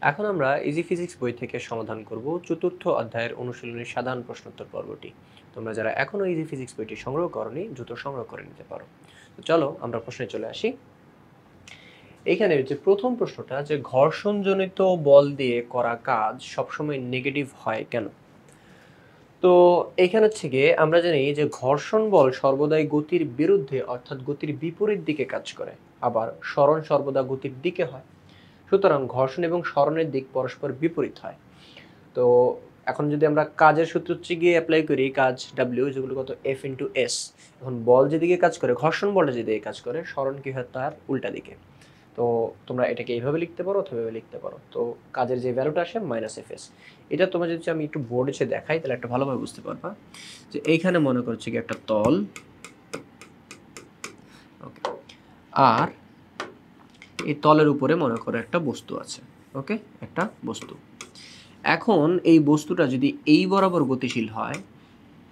এখন আমরা easy physics বই থেকে সমাধান করব চতুর্থ অধ্যায়ের অনুশীলনের সাধারণ প্রশ্নোত্তর পর্বটি। তোমরা যারা এখনো ইজি ফিজিক্স বইটি সংগ্রহ করনি দ্রুত সংগ্রহ করে নিতে পারো। তো চলো আমরা প্রশ্নে চলে আসি। এখানে যে প্রথম প্রশ্নটা, যে ঘর্ষণজনিত বল দিয়ে করা কাজ সবসময় নেগেটিভ হয় কেন? তো এখানে হচ্ছে গিয়ে আমরা জানি যে ঘর্ষণ বল সর্বদাই গতির বিরুদ্ধে অর্থাৎ গতির বিপরীত দিকে কাজ করে, আবার সরণ সর্বদা গতির দিকে হয়। সুতরাং ঘর্ষণ এবং সরণের দিক পরস্পর বিপরীত হয়। তো এখন যদি আমরা কাজের সূত্র হচ্ছে গিয়ে অ্যাপ্লাই করি, কাজ ডাব্লিউ যেগুলো কত এফ ইন্টু এস। এখন বল যেদিকে কাজ করে, ঘর্ষণ বলটা যেদিকে কাজ করে, সরণ কি হয় তার উল্টা দিকে। তো তোমরা এটাকে এইভাবে লিখতে পারো অথবা এভাবে লিখতে পারো। তো কাজের যে ভ্যালুটা আসে মাইনাস এফ এস। এটা তোমরা যদি আমি একটু বোর্ডে এসে দেখাই তাহলে একটা ভালোভাবে বুঝতে পারবা। যে এইখানে মনে করছে কি একটা তল, ওকে, আর এই তলের উপরে মনে করো একটা বস্তু আছে, ওকে, একটা বস্তু। এখন এই বস্তুটা যদি এই বরাবর গতিশীল হয়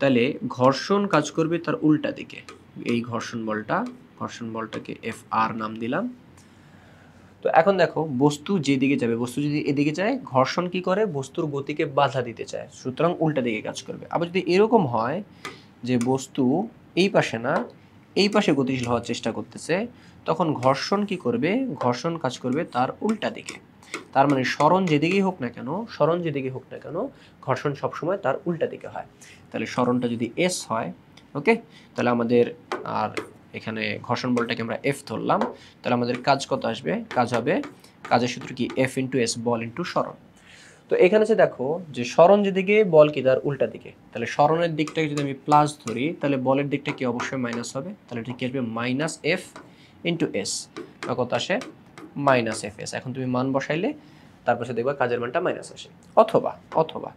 তাহলে ঘর্ষণ কাজ করবে তার উল্টা দিকে। এই ঘর্ষণ বলটাকে এফ আর নাম দিলাম। তো এখন দেখো বস্তু যেদিকে যাবে, বস্তু যদি এদিকে যায়, ঘর্ষণ কি করে বস্তুর গতিকে বাধা দিতে চায়, সুতরাং উল্টা দিকে কাজ করবে। আবার যদি এরকম হয় যে বস্তু এই পাশে না এই পাশে গতিশীল হওয়ার চেষ্টা করতেছে, তখন ঘর্ষণ কি করবে, ঘর্ষণ কাজ করবে তার উল্টা দিকে। তার মানে সরণ যেদিকেই হোক না কেন, ঘর্ষণ সবসময় তার উল্টা দিকে হয়। তাহলে সরণটা যদি এস হয়, ওকে, তাহলে আমাদের আর এখানে ঘর্ষণ বলটাকে আমরা এফ ধরলাম, তাহলে আমাদের কাজ কত আসবে, কাজ হবে, কাজের সূত্র কি এফ ইন্টু এস, বল ইন্টু সরণ। তো এখানে যে দেখো যে সরণ যেদিকে বল কি তার উল্টা দিকে, তাহলে সরণের দিকটাকে যদি আমি প্লাস ধরি তাহলে বলের দিকটা কি অবশ্যই মাইনাস হবে। তাহলে ঠিক আসবে মাইনাস এফ ইন্টু এস, বা কত আসে মাইনাস এফ এস। এখন তুমি মান বসাইলে তারপর দেখবা কাজের মানটা মাইনাস আসে। অথবা অথবা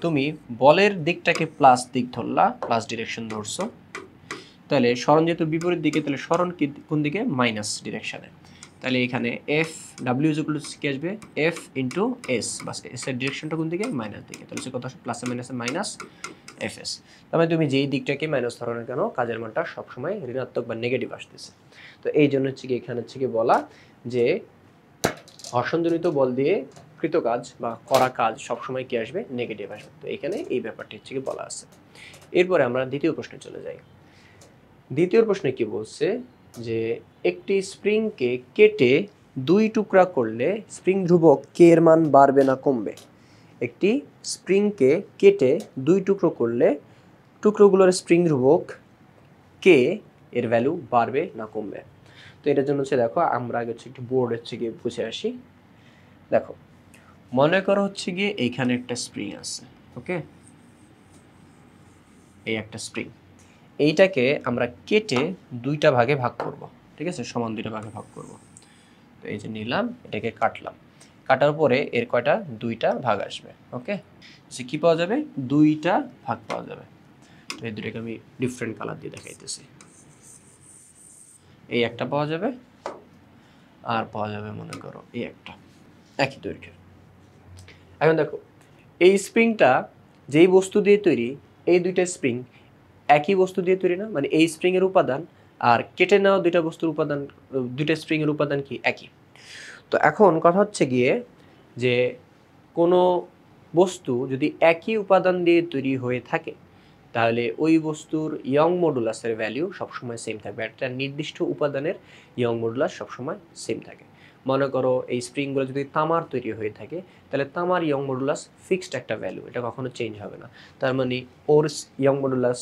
তুমি বলের দিকটাকে প্লাস দিক ধরলা, প্লাস ডিরেকশন ধরছো, তাহলে সরণ যেহেতু বিপরীত দিকে, তাহলে সরণ কোন দিকে, মাইনাস ডিরেকশনে। তাহলে এখানে এফ ডাব্লিউ যেগুলো কি আসবে এফ ইন্টু এস, বাস এস এর ডিরেকশনটা কোন দিকে, মাইনাস দিকে। তাহলে সে কত আসে প্লাসে মাইনাসে মাইনাস এফ এস। তার তুমি যেই দিকটাকে মাইনাস ধরো না কেন কাজের মানটা সবসময় ঋণাত্মক বা নেগেটিভ আসতেছে। তো এই জন্য হচ্ছে কি এখানে হচ্ছে কি বলা যে ঘর্ষণজনিত বল দিয়ে কৃত কাজ বা করা কাজ সবসময় কি আসবে, নেগেটিভ আসবে। তো এখানে এই ব্যাপারটি হচ্ছে কি বলা আছে। এরপরে আমরা দ্বিতীয় প্রশ্নে চলে যাই। দ্বিতীয় প্রশ্নে কি বলছে যে একটি স্প্রিংকে কেটে দুই টুকরা করলে স্প্রিং ধ্রুবক কে এর মান বাড়বে না কমবে? একটি স্প্রিংকে কেটে দুই টুকরো করলে টুকরোগুলোর স্প্রিং ধ্রুবক কে এর ভ্যালু বাড়বে না কমবে? তো এটার জন্য হচ্ছে দেখো আমরা আগে হচ্ছে একটু বোর্ড হচ্ছে গিয়ে বুঝে আসি। দেখো মনে করো হচ্ছে গিয়ে এইখানে একটা স্প্রিং আছে, ওকে, এই একটা স্প্রিং, এইটাকে আমরা কেটে দুইটা ভাগে ভাগ করব, ঠিক আছে, সমান দুইটা ভাগে ভাগ করব। তো এই যে নিলাম, এটাকে কাটলাম, কাটার পরে এর কয়টা, দুইটা ভাগ আসবে, ওকে। সে কি পাওয়া যাবে, দুইটা ভাগ পাওয়া যাবে। তো এই দুটাকে আমি ডিফারেন্ট কালার দিয়ে দেখাইতেছি। এই একটা পাওয়া যাবে, আর পাওয়া যাবে মনে করো এই একটা, একই দৈর্ঘ্যের। এখন দেখো এই স্প্রিংটা যেই বস্তু দিয়ে তৈরি, এই দুইটা স্প্রিং একই বস্তু দিয়ে তৈরি না, মানে এই স্প্রিং এর উপাদান আর কেটে নেওয়া দুইটা বস্তুর উপাদান, দুইটা স্প্রিং এর উপাদান কি একই। তো এখন কথা হচ্ছে গিয়ে যে কোনো বস্তু যদি একই উপাদান দিয়ে তৈরি হয়ে থাকে তাহলে ওই বস্তুর ইয়ং মডুলাসের ভ্যালু সবসময় সেম থাকবে। একটা নির্দিষ্ট উপাদানের ইয়ং মডুলাস সবসময় সেম থাকে। মনে করো এই স্প্রিংগুলো যদি তামার তৈরি হয়ে থাকে তাহলে তামার ইয়ং মডুলাস ফিক্সড একটা ভ্যালু, এটা কখনো চেঞ্জ হবে না। তার মানে ওর ইয়ং মডুলাস,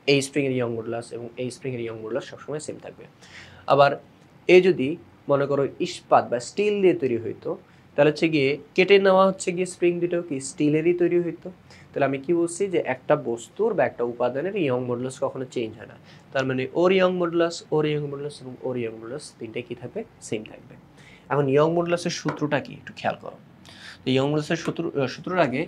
এই স্প্রিংয়ের ইয়ং মডুলাস এবং এই স্প্রিংয়ের ইয়ং মডুলাস সবসময় সেম থাকবে। আবার এ যদি মনে করো ইস্পাত বা স্টিল দিয়ে তৈরি হইতো তাহলে হচ্ছে গিয়ে কেটে নেওয়া হচ্ছে গিয়ে স্প্রিং দুটো কি স্টিলেরই তৈরি হইতো। তাহলে আমি কি বলছি যে একটা বস্তুর বা একটা উপাদানের ইয়ং মডুলাস কখনো চেঞ্জ হয় না। তার মানে ওর ইয়ং মডুলাস, ওর ইয়ং মডুলাস এবং ওর ইয়ং মডুলাস তিনটাই কি থাকবে, সেম থাকবে। এখন ইয়ং মডুলাসের সূত্রটা কি একটু খেয়াল করো। ইয়ং মডুলাসের সূত্রের আগে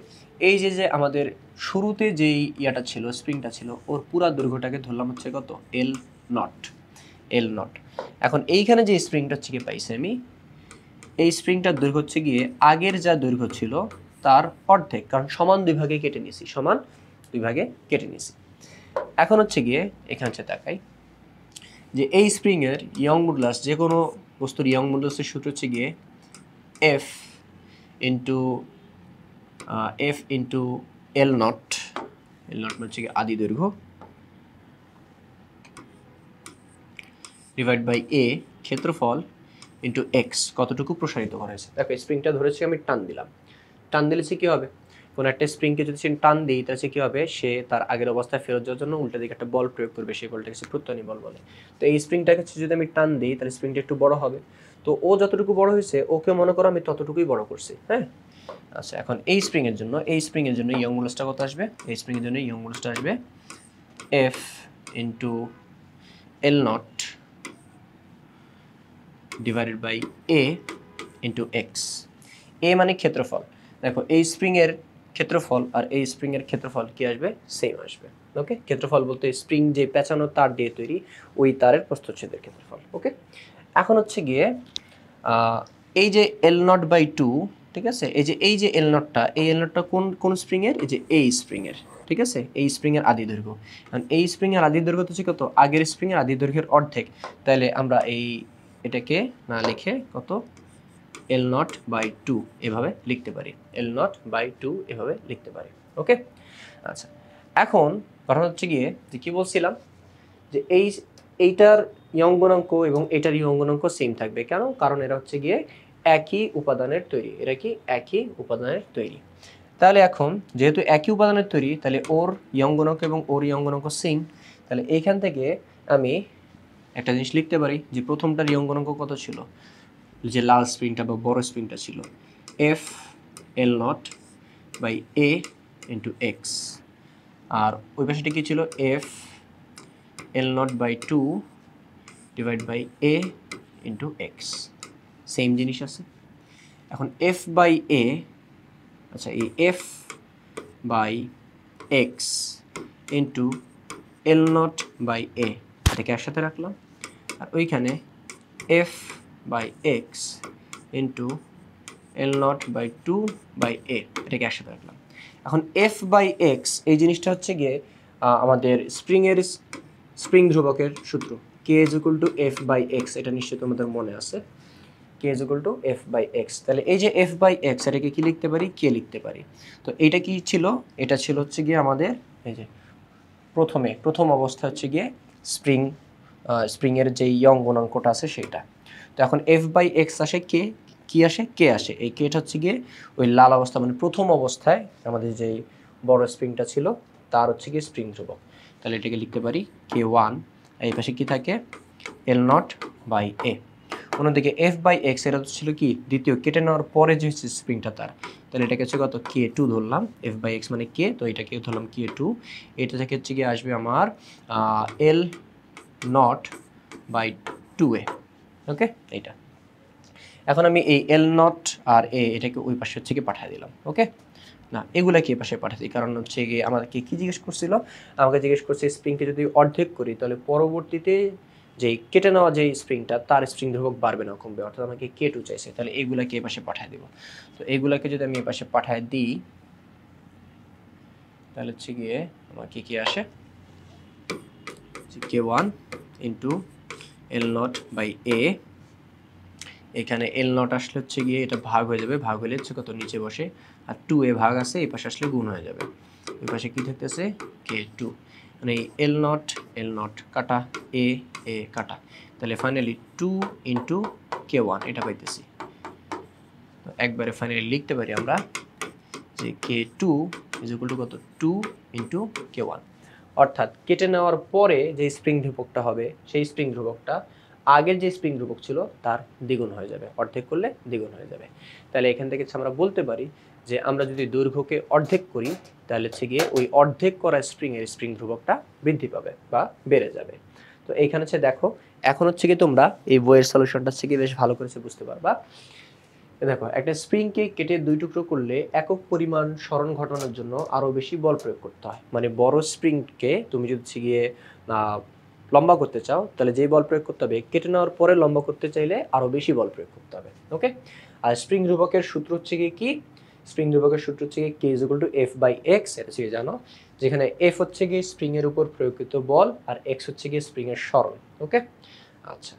এই যে যে আমাদের শুরুতে যেই ইয়াটা ছিল, স্প্রিংটা ছিল, ওর পুরা দৈর্ঘ্যটাকে ধরলাম হচ্ছে কত, এল নট, এল নট। এখন এইখানে যে স্প্রিংটা হচ্ছে গিয়ে পাইছি আমি, এই স্প্রিংটার দৈর্ঘ্য হচ্ছে গিয়ে আগের যা দৈর্ঘ্য ছিল তার অর্ধেক, কারণ সমান দুই ভাগে কেটে নিয়েছি, সমান দুই ভাগে কেটে নিয়েছি। এখন হচ্ছে গিয়ে এখানে হচ্ছে তাকাই যে এই স্প্রিং এর ইয়ং মডুলাস, যে কোনো বস্তুর ইয়ং মডুলাসের সূত্র হচ্ছে গিয়ে F into F into L not হচ্ছে কি আদি দৈর্ঘ্য ডিভাইড বাই এ ক্ষেত্রফল ইন্টু এক্স কতটুকু প্রসারিত করা হয়েছে। দেখো স্প্রিংটা ধরেছি আমি, টান দিলাম, টান দিলে সে কী হবে, কোনো একটা স্প্রিংকে যদি সে টান দিই তাহলে সে কী হবে, সে তার আগের অবস্থায় ফেরত যাওয়ার জন্য উল্টা দিকে একটা বল প্রয়োগ করবে, সেই বলটাকে সে প্রত্যয়নী বল বলে। তো এই স্প্রিংটাকে যদি আমি টান দিই তাহলে স্প্রিংটা একটু বড় হবে, তো ও যতটুকু বড় হয়েছে ওকে মনে করো আমি ততটুকুই বড় করছি, হ্যাঁ। আচ্ছা, এখন এই স্প্রিংয়ের জন্য ইয়ং মডুলাসটা কত আসবে, এই স্প্রিংয়ের জন্য ইয়ং মডুলাসটা আসবে F into L naught divided by A into x. A মানে ক্ষেত্রফল, দেখো এই স্প্রিংয়ের ক্ষেত্রফল আর এই স্প্রিংয়ের ক্ষেত্রফল কি আসবে, সেম আসবে। ওকে, ক্ষেত্রফল বলতে স্প্রিং যে পেঁচানো তার দিয়ে তৈরি ওই তারের প্রস্থচ্ছেদের ক্ষেত্রফল। ওকে, এখন হচ্ছে গিয়ে এই যে এল নট বাই টু, ঠিক আছে, এই যে এল নটটা, এই এল নটটা কোন স্প্রিংয়ের, এই যে এই স্প্রিংয়ের, ঠিক আছে, এই স্প্রিংয়ের আদি দৈর্ঘ্য। কারণ এই স্প্রিংয়ের আদি দৈর্ঘ্য হচ্ছে কত, আগের স্প্রিংয়ের আদি দৈর্ঘ্যের অর্ধেক। তাহলে আমরা এটাকে না লিখে কত, এল নট বাই টু এভাবে লিখতে পারি, এল নট বাই টু এভাবে লিখতে পারি। ওকে, আচ্ছা, এখন কথা হচ্ছে গিয়ে যে কী বলছিলাম, যে এইটার ইয়ং গুণাঙ্ক এবং এটার ইয়ং গুণাঙ্ক সেম থাকবে। কেন, কারণ এরা হচ্ছে গিয়ে একই উপাদানের তৈরি, এরা কি একই উপাদানের তৈরি। তাহলে এখন যেহেতু একই উপাদানের তৈরি, তাহলে ওর ইয়ং গুণাঙ্ক এবং ওর ইয়ং গুণাঙ্ক সেম। তাহলে এইখান থেকে আমি একটা জিনিস লিখতে পারি যে প্রথমটার ইয়ং গুণাঙ্ক কত ছিল, যে লাল স্প্রিংটা বা বড় স্প্রিংটা ছিল, F L naught by A into x, আর ওই পাশেটা কী ছিল, F L naught by two divide by A into x, same জিনিস আছে। এখন এফ বাই এ, আচ্ছা, এই F by x into L naught by A, এটাকে একসাথে রাখলাম, আর ওইখানে F by x into L naught by two by A, এটাকে একসাথে রাখলাম। এখন এফ বাই এক্স এই জিনিসটা হচ্ছে গিয়ে আমাদের স্প্রিং ধ্রুবকের সূত্র, k is equal to F by x, এটা নিশ্চয়ই তোমাদের মনে আছে, k is equal to F by x. তাহলে এই যে এফ বাই এক্স এটাকে কি লিখতে পারি, কে লিখতে পারি। তো এইটা কি ছিল, এটা ছিল হচ্ছে গিয়ে আমাদের এই যে প্রথম অবস্থা হচ্ছে গিয়ে স্প্রিংয়ের যে ইয়ং গুণাঙ্কটা আছে সেটা। তো এখন এফ বাই এক্স আসে কে, কি আসে, কে আসে, এই কেটা হচ্ছে গিয়ে ওই লাল অবস্থা মানে প্রথম অবস্থায় আমাদের যে বড় স্প্রিংটা ছিল তার হচ্ছে গিয়ে স্প্রিং ধ্রুবক। তাহলে এটাকে লিখতে পারি কে ওয়ান, এই পাশে কি থাকে, এল নট বাই এ। অন্যদিকে এফ বাই এক্স এটা ছিল কি দ্বিতীয় কেটে নেওয়ার পরে যে স্প্রিংটা তার, তাহলে এটাকে হচ্ছে কত, কে টু ধরলাম, এফ বাই এক্স মানে কে, তো এটাকে ধরলাম কে টু। এটা থেকে হচ্ছে গিয়ে আসবে আমার এল নট বাই টু এ। ওকে, এইটা এখন আমি এই এল নট আর এ এটাকে ওই পাশে হচ্ছে গিয়ে পাঠিয়ে দিলাম। ওকে, না এগুলাকে এই পাশে পাঠিয়ে দিই, কারণ হচ্ছে গিয়ে আমাদেরকে কী জিজ্ঞেস করছিল, আমাকে জিজ্ঞেস করছে স্প্রিংকে যদি অর্ধেক করি তাহলে পরবর্তীতে যেই কেটে নেওয়া যেই স্প্রিংটা তার স্প্রিং ধ্রুবক বাড়বে না কমবে, অর্থাৎ আমাকে কে টু চাইছে, তাহলে এইগুলাকে এই পাশে পাঠিয়ে দিব। তো এইগুলাকে যদি আমি এই পাশে পাঠিয়ে দিই তাহলে হচ্ছে গিয়ে আমার কি আসে, k one into L naught by A, এখানে এল নট আসলে হচ্ছে গিয়ে এটা ভাগ হয়ে যাবে, ভাগ হলে হচ্ছে কত নিচে বসে, আর টু এ ভাগ আছে এই পাশে আসলে গুণ হয়ে যাবে, ওই পাশে কী থাকতেছে কে টু, মানে এল নট কাটা এ কাটা, তাহলে finally two into k one এটা পাইতেছি। তো একবারে ফাইনালি লিখতে পারি আমরা যে কে টু ইজ ইকুয়াল টু কত, টু ইন্টু কে ওয়ান, অর্থাৎ কেটে নেওয়ার পরে যে স্প্রিং ধ্রুবকটা হবে সেই স্প্রিং ধ্রুবকটা আগের যে স্প্রিং ধ্রুবক ছিল তার দ্বিগুণ হয়ে যাবে, অর্ধেক করলে দ্বিগুণ হয়ে যাবে। তাহলে এখান থেকে আমরা বলতে পারি যে আমরা যদি দৈর্ঘ্যকে অর্ধেক করি তাহলে হচ্ছে গিয়ে ওই অর্ধেক করা স্প্রিংয়ের স্প্রিং ধ্রুবকটা বৃদ্ধি পাবে বা বেড়ে যাবে। তো এইখানে হচ্ছে দেখো, এখন হচ্ছে গিয়ে তোমরা এই বইয়ের সলিউশনটা হচ্ছে গিয়ে বেশ ভালো করে বুঝতে পারবা। দেখো, একটা স্প্রিংকে কেটে দুই টুকরো করলে একক পরিমাণ সরণ ঘটানোর জন্য আরও বেশি বল প্রয়োগ করতে হয়। মানে বড় স্প্রিংকে তুমি যদি গিয়ে লম্বা করতে চাও তাহলে যেই বল প্রয়োগ করতে হবে, কেটে নেওয়ার পরে লম্বা করতে চাইলে আরও বেশি বল প্রয়োগ করতে হবে। ওকে, আর স্প্রিং ধ্রুবকের সূত্র হচ্ছে গিয়ে কি, স্প্রিং ধ্রুবকের সূত্র হচ্ছে গিয়ে k is equal to F by x, এটা হচ্ছে জানো, যেখানে এফ হচ্ছে গিয়ে স্প্রিংয়ের উপর প্রয়োগকৃত বল আর এক্স হচ্ছে গিয়ে স্প্রিংয়ের সরণ। ওকে, আচ্ছা,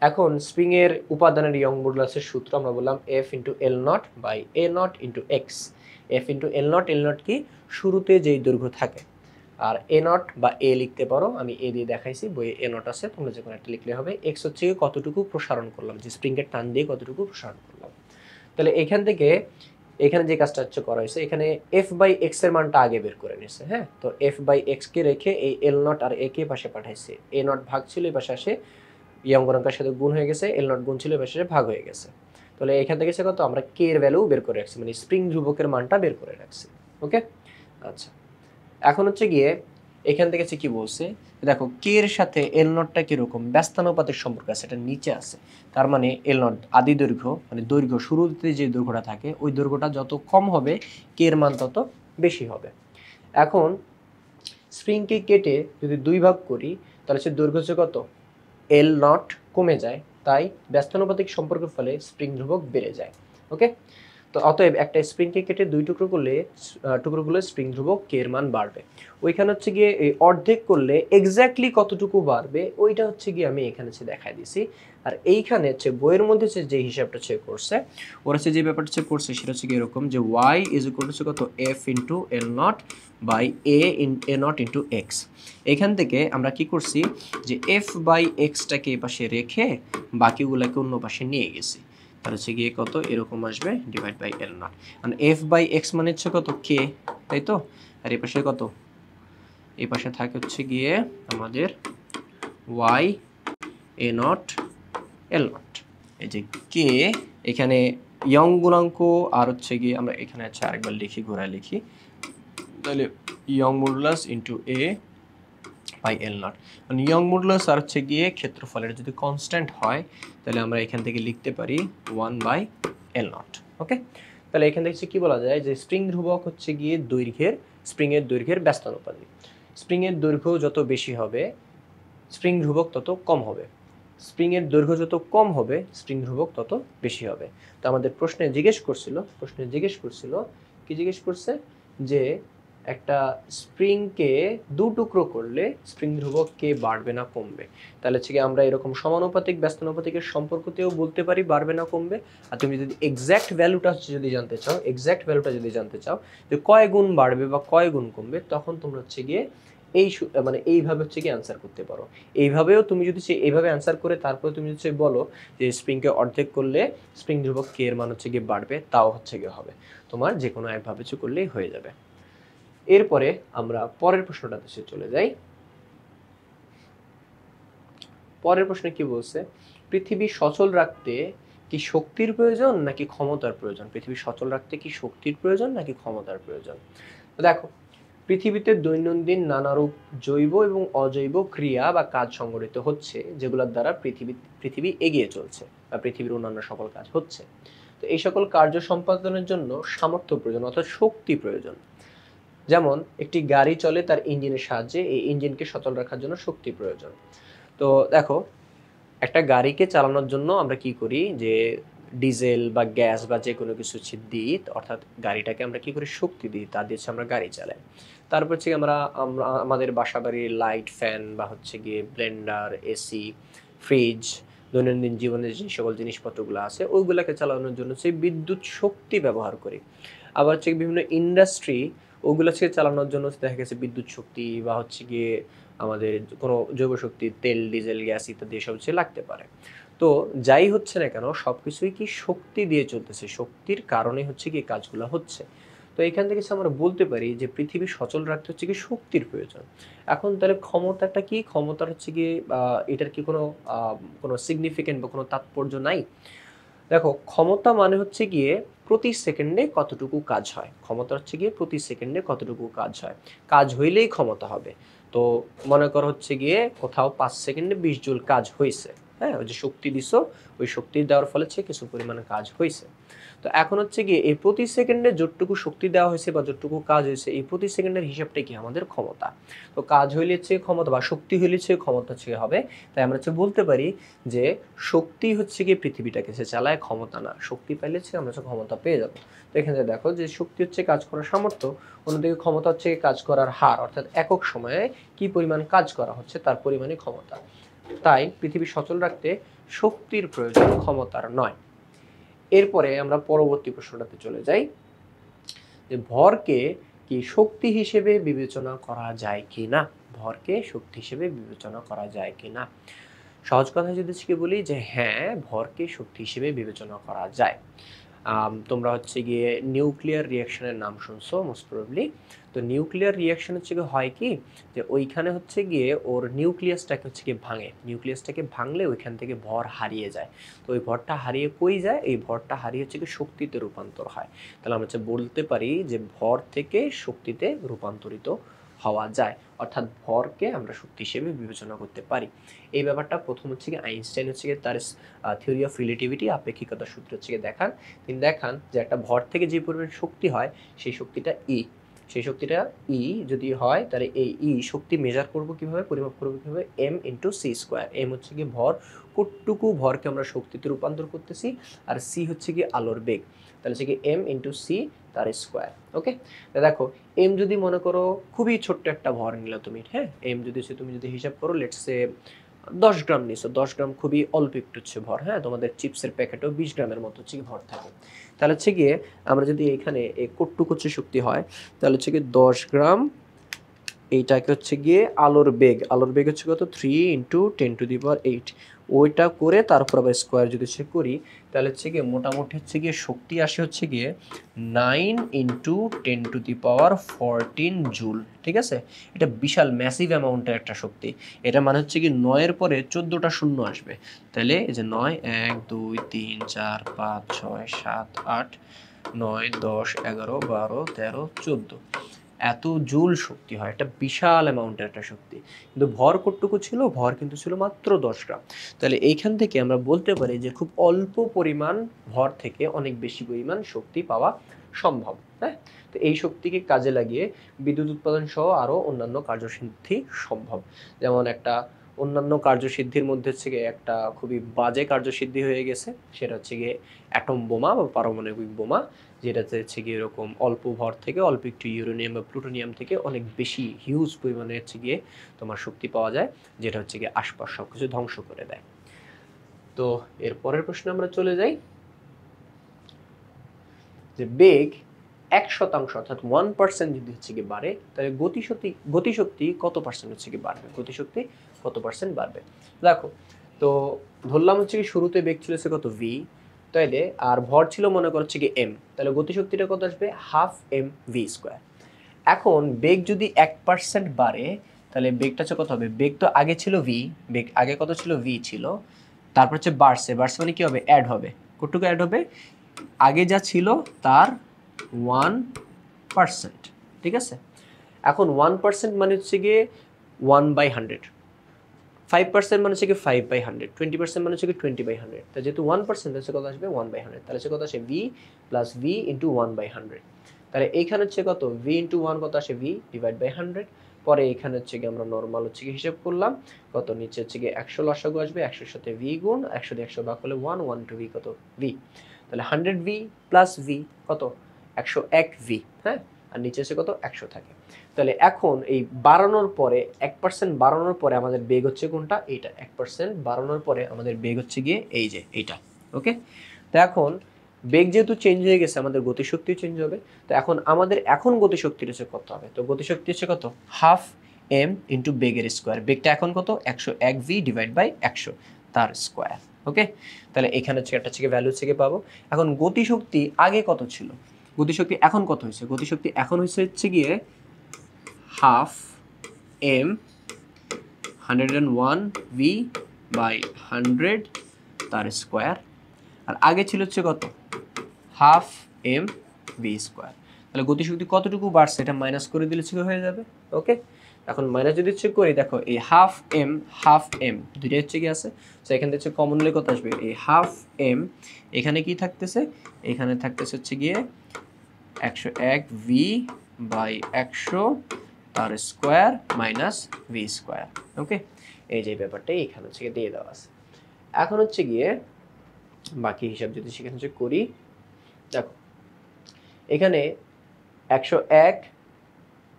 এখন স্প্রিং এর উপাদানের ইয়ং মডুলাসের সূত্র আমরা বললাম F into L naught by A naught into X. F into L naught কি শুরুতে যেই দৈর্ঘ্য থাকে, আর এ নট বা এ লিখতে পারো, আমি এ দিয়ে দেখাইছি, বইয়ে এ নট আছে, তোমরা যে কোনো একটা লিখলে হবে। এক্স হচ্ছে কতটুকু প্রসারণ করলাম, যে স্প্রিংয়ের টান দিয়ে কতটুকু প্রসারণ করলাম। তাহলে এখান থেকে এখানে যে কাজটা হচ্ছে করা হয়েছে, এখানে এফ বাই এক্স এর মানটা আগে বের করে নিয়েছে। হ্যাঁ, তো এফ বাই এক্স কে রেখে এই এল নট আর এ কে পাশে পাঠাইছে, এ নট ভাগ ছিল এই পাশে আসে ইয়ং গুণাঙ্কের সাথে গুণ হয়ে গেছে, এল নট গুণ ছিল এই পাশে ভাগ হয়ে গেছে। তাহলে এখান থেকে সে কত আমরা কে এর ভ্যালু বের করে রাখছি, মানে স্প্রিং ধ্রুবকের মানটা বের করে রাখছি। ওকে, আচ্ছা এখন হচ্ছে গিয়ে এখান থেকে কি বলছে, দেখো কে এর সাথে এল নটটা কিরকম ব্যস্তানুপাতিক সম্পর্ক আছে, এটা নিচে আছে। তার মানে এল নট আদি দৈর্ঘ্য, মানে দৈর্ঘ্য শুরুতে যে দৈর্ঘ্যটা থাকে ওই দৈর্ঘ্যটা যত কম হবে কে এর মান তত বেশি হবে। এখন স্প্রিংকে কেটে যদি দুই ভাগ করি তাহলে সে দৈর্ঘ্য হচ্ছে কত, এল নট কমে যায়, তাই ব্যস্তানুপাতিক সম্পর্কের ফলে স্প্রিং ধ্রুবক বেড়ে যায়। ওকে, তো অতএব একটা স্প্রিংকে কেটে দুই টুকরো করলে টুকরোগুলো স্প্রিং ধ্রুবক কে এর মান বাড়বে। ওইখানে হচ্ছে গিয়ে এই অর্ধেক করলে এক্স্যাক্টলি কতটুকু বাড়বে ওইটা হচ্ছে গিয়ে আমি এখানে দেখাই দিছি। আর এইখানে হচ্ছে বইয়ের মধ্যে যে হিসাবটা চেক করছে, ওরা যে ব্যাপারটা চেক করছে সেটা হচ্ছে এরকম যে ওয়াই ইজ ইকুয়াল টু কত F into L naught by A naught into X. এখান থেকে আমরা কি করছি যে এফ বাই এক্সটাকে এ পাশে রেখে বাকিগুলোকে অন্য পাশে নিয়ে গেছি। তাহলে হচ্ছে গিয়ে কত এরকম আসবে ডিভাইড বাই এল নট, মানে এফ বাই এক্স মানে হচ্ছে কত কে, তাই তো। আর এই পাশে কত, এই পাশে থাকে হচ্ছে গিয়ে আমাদের Y A naught L naught. এই যে কে এখানে ইয়ং গুণাঙ্ক, আর হচ্ছে গিয়ে আমরা এখানে হচ্ছে আরেকবার লিখি, ঘোরা লিখি, তাহলে Young modulus into A by L naught, মানে ইয়ং মডুলাস আর হচ্ছে গিয়ে ক্ষেত্রফলের যদি কনস্ট্যান্ট হয় তাহলে আমরা এখান থেকে লিখতে পারি 1 বাই এল নট। ওকে, তাহলে এখান থেকে কি বলা যায় যে স্প্রিং ধ্রুবক হচ্ছে গিয়ে দৈর্ঘ্যের, স্প্রিংয়ের দৈর্ঘ্যের ব্যস্তানুপাতিক। স্প্রিংয়ের দৈর্ঘ্য যত বেশি হবে স্প্রিং ধ্রুবক তত কম হবে, স্প্রিংয়ের দৈর্ঘ্য যত কম হবে স্প্রিং ধ্রুবক তত বেশি হবে। তো আমাদের প্রশ্নে জিজ্ঞেস করছিল কি জিজ্ঞেস করছে যে একটা স্প্রিংকে দু টুকরো করলে স্প্রিং ধ্রুবক কে বাড়বে না কমবে। তাহলে হচ্ছে কি আমরা এরকম সমানুপাতিক ব্যস্তানুপাতিকের সম্পর্কতেও বলতে পারি বাড়বে না কমবে। আর তুমি যদি এক্স্যাক্ট ভ্যালুটা যদি জানতে চাও যে কয় গুণ বাড়বে বা কয় গুণ কমবে, তখন তোমরা হচ্ছে গিয়ে এই মানে এইভাবে হচ্ছে কি অ্যান্সার করতে পারো। এইভাবেও তুমি যদি এইভাবে অ্যান্সার করে তারপরে তুমি হচ্ছে বলো যে স্প্রিংকে অর্ধেক করলে স্প্রিং ধ্রুবক কে এর মান হচ্ছে গিয়ে বাড়বে, তাও হচ্ছে গিয়ে হবে, তোমার যে কোনো একভাবে করলেই হয়ে যাবে। এরপরে আমরা পরের প্রশ্নটাতে চলে যাই। পরের প্রশ্নে কি বলছে, পৃথিবী সচল রাখতে কি শক্তির প্রয়োজন নাকি ক্ষমতার প্রয়োজন? পৃথিবী সচল রাখতে কি শক্তির প্রয়োজন নাকি ক্ষমতার প্রয়োজন? তো দেখো, পৃথিবীতে দৈনন্দিন নানারূপ জৈব এবং অজৈব ক্রিয়া বা কাজ সংঘটিত হচ্ছে, যেগুলোর দ্বারা পৃথিবী এগিয়ে চলছে বা পৃথিবীর অন্যান্য সকল কাজ হচ্ছে। তো এই সকল কার্য সম্পাদনের জন্য সামর্থ্য প্রয়োজন, অর্থাৎ শক্তি প্রয়োজন। যেমন একটি গাড়ি চলে তার ইঞ্জিনের সাহায্যে, এই ইঞ্জিনকে সচল রাখার জন্য শক্তি প্রয়োজন। তো দেখো, একটা গাড়িকে চালানোর জন্য আমরা কি করি যে ডিজেল বা গ্যাস বা যে কোনো কিছু দিই, অর্থাৎ গাড়িটাকে আমরা কি করি শক্তি দিই, তা দিয়ে আমরা গাড়ি চালাই। তারপর হচ্ছে আমরা আমাদের বাসা বাড়ির লাইট, ফ্যান বা হচ্ছে গিয়ে ব্লেন্ডার, এসি, ফ্রিজ, দৈনন্দিন জীবনে যে সকল জিনিসপত্রগুলো আছে ওইগুলোকে চালানোর জন্য সেই বিদ্যুৎ শক্তি ব্যবহার করি। আবার হচ্ছে বিভিন্ন ইন্ডাস্ট্রি ওগুলোকে চালানোর জন্য দেখা গেছে বিদ্যুৎ শক্তি বা হচ্ছে গিয়ে আমাদের কোনো জৈব শক্তি, তেল, ডিজেল, গ্যাস ইত্যাদি এসব হচ্ছে লাগতে পারে। তো যাই হচ্ছে না কেন সব কিছুই কি শক্তি দিয়ে চলতেছে, শক্তির কারণে হচ্ছে কি কাজগুলো হচ্ছে। তো এখান থেকে আমরা বলতে পারি যে পৃথিবী সচল রাখতে হচ্ছে কি শক্তির প্রয়োজন। এখন তাহলে ক্ষমতাটা কি, ক্ষমতার হচ্ছে গিয়ে এটার কি কোনো সিগনিফিকেন্ট বা কোনো তাৎপর্য নাই? দেখো, ক্ষমতা মানে হচ্ছে গিয়ে প্রতি সেকেন্ডে কতটুকু কাজ হয়, ক্ষমতা হচ্ছে গিয়ে প্রতি সেকেন্ডে কতটুকু কাজ হয়, কাজ হইলেই ক্ষমতা হবে। তো মনে করো হচ্ছে গিয়ে কোথাও 5 সেকেন্ডে 20 জুল কাজ হয়েছে, হ্যাঁ, ওই যে শক্তি দিছো ওই শক্তি দেওয়ার ফলে হচ্ছে কিছু পরিমাণে কাজ হয়েছে। তো এখন হচ্ছে গিয়ে এই প্রতি সেকেন্ডে যতটুকু শক্তি দেওয়া হয়েছে বা যতটুকু কাজ হয়েছে এই প্রতি সেকেন্ডের হিসাবটা কি আমাদের ক্ষমতা। তো কাজ হইলে হচ্ছে ক্ষমতা বা শক্তি হইলে হচ্ছে ক্ষমতা হচ্ছে হবে। তাই আমরা হচ্ছে বলতে পারি যে শক্তি হচ্ছে গিয়ে পৃথিবীটাকে সে চালায়, ক্ষমতা না। শক্তি পাইলে হচ্ছে আমরা হচ্ছে ক্ষমতা পেয়ে যাবো। তো এখানে দেখো যে শক্তি হচ্ছে কাজ করার সামর্থ্য, অন্যদিকে ক্ষমতা হচ্ছে কাজ করার হার, অর্থাৎ একক সময়ে কি পরিমাণ কাজ করা হচ্ছে তার পরিমাণই ক্ষমতা। তাই পৃথিবী সচল রাখতে শক্তির প্রয়োজন, ক্ষমতার নয়। এরপরে আমরা পরবর্তী প্রশ্নটাতে চলে যাই যে ভরকে কি শক্তি হিসেবে বিবেচনা করা যায় কি না। ভরকে শক্তি হিসেবে বিবেচনা করা যায় কি না। সহজ কথা যদি বলি যে হ্যাঁ, ভরকে শক্তি হিসেবে বিবেচনা করা যায়। তোমরা হচ্ছে গিয়ে নিউক্লিয়ার রিয়াকশনের নাম শুনছো মোস্ট প্রবাবলি। তো নিউক্লিয়ার রিয়াকশন হচ্ছে গিয়ে হয় কি যে ওইখানে হচ্ছে গিয়ে ওর নিউক্লিয়াসটাকে হচ্ছে গিয়ে ভাঙে, নিউক্লিয়াসটাকে ভাঙলে ওইখান থেকে ভর হারিয়ে যায়। তো ওই ভরটা হারিয়ে কই যায়, এই ভরটা হারিয়ে হচ্ছে গিয়ে শক্তিতে রূপান্তর হয়। তাহলে আমরা হচ্ছে বলতে পারি যে ভর থেকে শক্তিতে রূপান্তরিত হওয়া যায়, অর্থাৎ ভরকে আমরা শক্তি হিসেবে বিবেচনা করতে পারি। এই ব্যাপারটা প্রথম হচ্ছে গিয়ে আইনস্টাইন হচ্ছে গিয়ে তার থিওরি অফ রিলেটিভিটি, আপেক্ষিকতার সূত্র হচ্ছে গিয়ে দেখান। তিনি দেখান যে একটা ভর থেকে যে পরিমাণ শক্তি হয় সেই শক্তিটা ই, সেই শক্তিটা ই যদি হয় তাহলে এই ই শক্তি মেজার করব কিভাবে, পরিমাপ করব কিভাবে, M into C square. M হচ্ছে কি ভর, কতটুকু ভরকে আমরা শক্তিতে রূপান্তর করতেছি, আর সি হচ্ছে কি আলোর বেগ, তাহলে হচ্ছে কি এম ইন্টু সি তার স্কোয়ার। ওকে, দেখো এম যদি মনে করো খুবই ছোট্ট একটা ভর নিলা তুমি, হ্যাঁ, এম যদি তুমি যদি হিসাব করো লেটস সে 10 গ্রাম নিছো, 10 গ্রাম খুবই অল্প একটু হচ্ছে ভর, হ্যাঁ, তোমাদের চিপসের প্যাকেটেও 20 গ্রামের মতো হচ্ছে ভর থাকে। তাহলে হচ্ছে গিয়ে আমরা যদি এখানে কতটুকু হচ্ছে শক্তি হয়, তাহলে হচ্ছে গিয়ে 10 গ্রাম, এইটাকে হচ্ছে গিয়ে আলোর বেগ, আলোর বেগ হচ্ছে কত 3 ইন্টু 10⁸, ওইটা করে তারপর আবার স্কোয়ার যদি সে করি, তাহলে হচ্ছে গিয়ে মোটামুটি হচ্ছে গিয়ে শক্তি আসে হচ্ছে গিয়ে 9 ইন্টু 10⁻14 জুল। ঠিক আছে, এটা বিশাল ম্যাসিভ অ্যামাউন্টের একটা শক্তি। এটা মানে হচ্ছে কি 9-এর পরে 14টা শূন্য আসবে, তাহলে এই যে 9, 1 2 3 4 5 6 7 8 9 10 11 12 13 14, এত জুল শক্তি হয়, একটা বিশাল অ্যামাউন্টের একটা শক্তি। কিন্তু ভর কতটুকু ছিল, ভর কিন্তু ছিল মাত্র 10 গ্রাম। তাহলে এইখান থেকে আমরা বলতে পারি যে খুব অল্প পরিমাণ ভর থেকে অনেক বেশি পরিমাণ শক্তি পাওয়া সম্ভব। হ্যাঁ, তো এই শক্তিকে কাজে লাগিয়ে বিদ্যুৎ উৎপাদন সহ আরও অন্যান্য কার্যসিদ্ধি সম্ভব। যেমন একটা অন্যান্য কার্যসিদ্ধির মধ্যে হচ্ছে গিয়ে একটা খুবই বাজে কার্যসিদ্ধি হয়ে গেছে, সেটা হচ্ছে গিয়ে অ্যাটম বোমা বা পারমাণবিক বোমা, যেটাতে হচ্ছে গিয়ে এরকম অল্প ভর থেকে অল্প একটু ইউরেনিয়াম বা প্লুটোনিয়াম থেকে অনেক বেশি হিউজ পরিমাণে হচ্ছে গিয়ে তোমার শক্তি পাওয়া যায়, যেটা হচ্ছে গিয়ে আশপাশ সব কিছু ধ্বংস করে দেয়। তো এর পরের প্রশ্নে আমরা চলে যাই যে বেগ 1% অর্থাৎ 1% যদি হচ্ছে গিয়ে বাড়ে, তাহলে গতিশক্তি কত পার্সেন্ট হচ্ছে গিয়ে বাড়বে, গতিশক্তি কত পার্সেন্ট বাড়বে। দেখো, তো ধরলাম হচ্ছে কি শুরুতে বেগ ছিল কত ভি, তাইলে আর ভর ছিল মনে করছে কি এম, তাহলে গতিশক্তিটা কত আসবে হাফ এম ভি স্কোয়ার। এখন বেগ যদি 1% বাড়ে, তাহলে বেগটা হচ্ছে কত হবে, বেগ তো আগে ছিল ভি, বেগ আগে কত ছিল ভি ছিল, তারপর হচ্ছে বাড়ছে, বাড়ছে মানে কি হবে, অ্যাড হবে, কতটুকু অ্যাড হবে, আগে যা ছিল তার 1%। ঠিক আছে, এখন 1% মানে হচ্ছে গিয়ে 1/100, 5% মানে হচ্ছে কি 5/100, 20% মানে হচ্ছে কি 20/100। তো যেহেতু 1% হচ্ছে কত আসবে 1/100, তাহলে হচ্ছে কত আসে ভি প্লাস ভি ইন্টু 1/100। তাহলে এইখানে হচ্ছে কত ভি ইন্টু 1 কত আসে ভি ডিভাইড বাই 100। পরে এখানে হচ্ছে কি আমরা নর্মাল হচ্ছে কি হিসাব করলাম, কত নিচে হচ্ছে কি 100 লসাগু আসবে, 100-এর সাথে ভি গুণ 100 দিয়ে 100 ভাগ করলে 1, 1 টু ভি কত ভি, তাহলে 100 ভি প্লাস ভি কত 101 ভি, হ্যাঁ, আর নিচে এসে কত 100 থাকে। তাহলে এখন এই বাড়ানোর পরে 1% বাড়ানোর পরে আমাদের বেগ হচ্ছে কোনটা, এইটা 1% বাড়ানোর পরে আমাদের বেগ হচ্ছে গিয়ে এই যে এইটা। ওকে, তো এখন বেগ যেহেতু চেঞ্জ হয়ে গেছে, আমাদের গতিশক্তিও চেঞ্জ হবে। তো এখন আমাদের এখন গতিশক্তির হচ্ছে কত হবে, তো গতিশক্তি হচ্ছে কত হাফ এম ইন্টু বেগের স্কোয়ার, বেগটা এখন কত 101 ভি ডিভাইড বাই 100 তার স্কোয়ার। ওকে, তাহলে এখানে হচ্ছে একটা হচ্ছে ভ্যালু হচ্ছে পাবো। এখন গতিশক্তি আগে কত ছিল, গতিশক্তি এখন কত হয়েছে, গতিশক্তি এখন হচ্ছে গিয়ে হাফ এম 101 ভি বাই 100 তার স্কোয়ার, আর আগে ছিল হচ্ছে কত হাফ এম ভি স্কোয়ার। তাহলে গতিশক্তি কতটুকু বাড়ছে এটা মাইনাস করে দিলে ছিল হয়ে যাবে। ওকে, এখন মাইনাস যদি চেক করি, দেখো এই হাফ এম দুইটা হচ্ছে কি আছে, তো এখান থেকে কমনলি কত আসবে, এই হাফ এম এখানে কি থাকতেছে, এখানে থাকতেছে হচ্ছে গিয়ে 101 ভি বাই 100 তার স্কোয়ার মাইনাস ভি স্কোয়ার। ওকে, এই যে ব্যাপারটা এখানে হচ্ছে দিয়ে দেওয়া আছে। এখন হচ্ছে গিয়ে বাকি হিসাব যদি সেখানে হচ্ছে করি, দেখো এখানে 101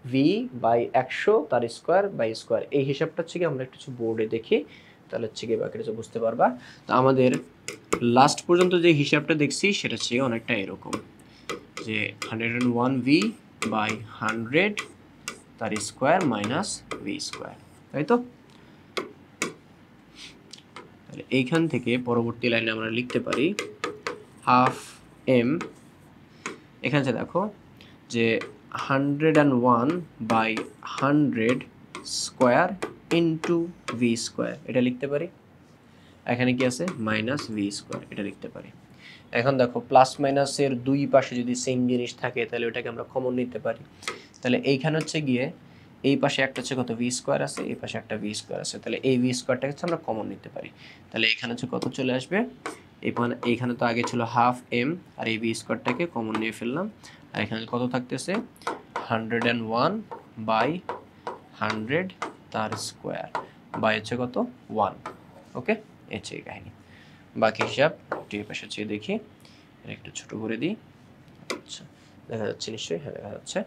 ভি বাই 100 তার স্কোয়ার বাই স্কোয়ার, এই হিসাবটা হচ্ছে কি আমরা একটু বোর্ডে দেখি, তাহলে হচ্ছে গিয়ে বাকিটা যে বুঝতে পারবা। তো আমাদের লাস্ট পর্যন্ত যে হিসাবটা দেখছি সেটা হচ্ছে অনেকটা এরকম, যে 101v বাই 100 তার স্কোয়ার মাইনাস ভি স্কোয়ার, তাই তো? তাহলে এইখান থেকে পরবর্তী লাইনে আমরা লিখতে পারি হাফ এম, এখানে দেখো যে 101 by 100 square into V square, এটা লিখতে পারি। এখানে কি আছে মাইনাস ভি স্কোয়ার, এটা লিখতে পারি। এখন দেখো প্লাস মাইনাসের দুই পাশে যদি সেম জিনিস থাকে তাহলে ওটাকে আমরা কমন নিতে পারি। তাহলে এইখানে হচ্ছে গিয়ে এই পাশে একটা হচ্ছে কত ভি স্কোয়ার আছে, এই পাশে একটা ভি স্কোয়ার আছে, তাহলে এই ভি স্কোয়ারটাকে হচ্ছে আমরা কমন নিতে পারি। তাহলে এখানে হচ্ছে কত চলে আসবে, এইখানে তো আগে ছিল হাফ এম, আর এই ভি স্কোয়ারটাকে কমন নিয়ে ফেললাম, আর এখানে কত থাকতেছে 101 বাই 100 তার স্কোয়ার বাই হচ্ছে কত 1। ওকে, এই হচ্ছে এই কাহিনী। বাকি হিসাব একটু এই পাশে চেয়ে দেখি, এটা একটু ছোট করে দিই। আচ্ছা, দেখা যাচ্ছে নিশ্চয়ই, হ্যাঁ দেখা যাচ্ছে।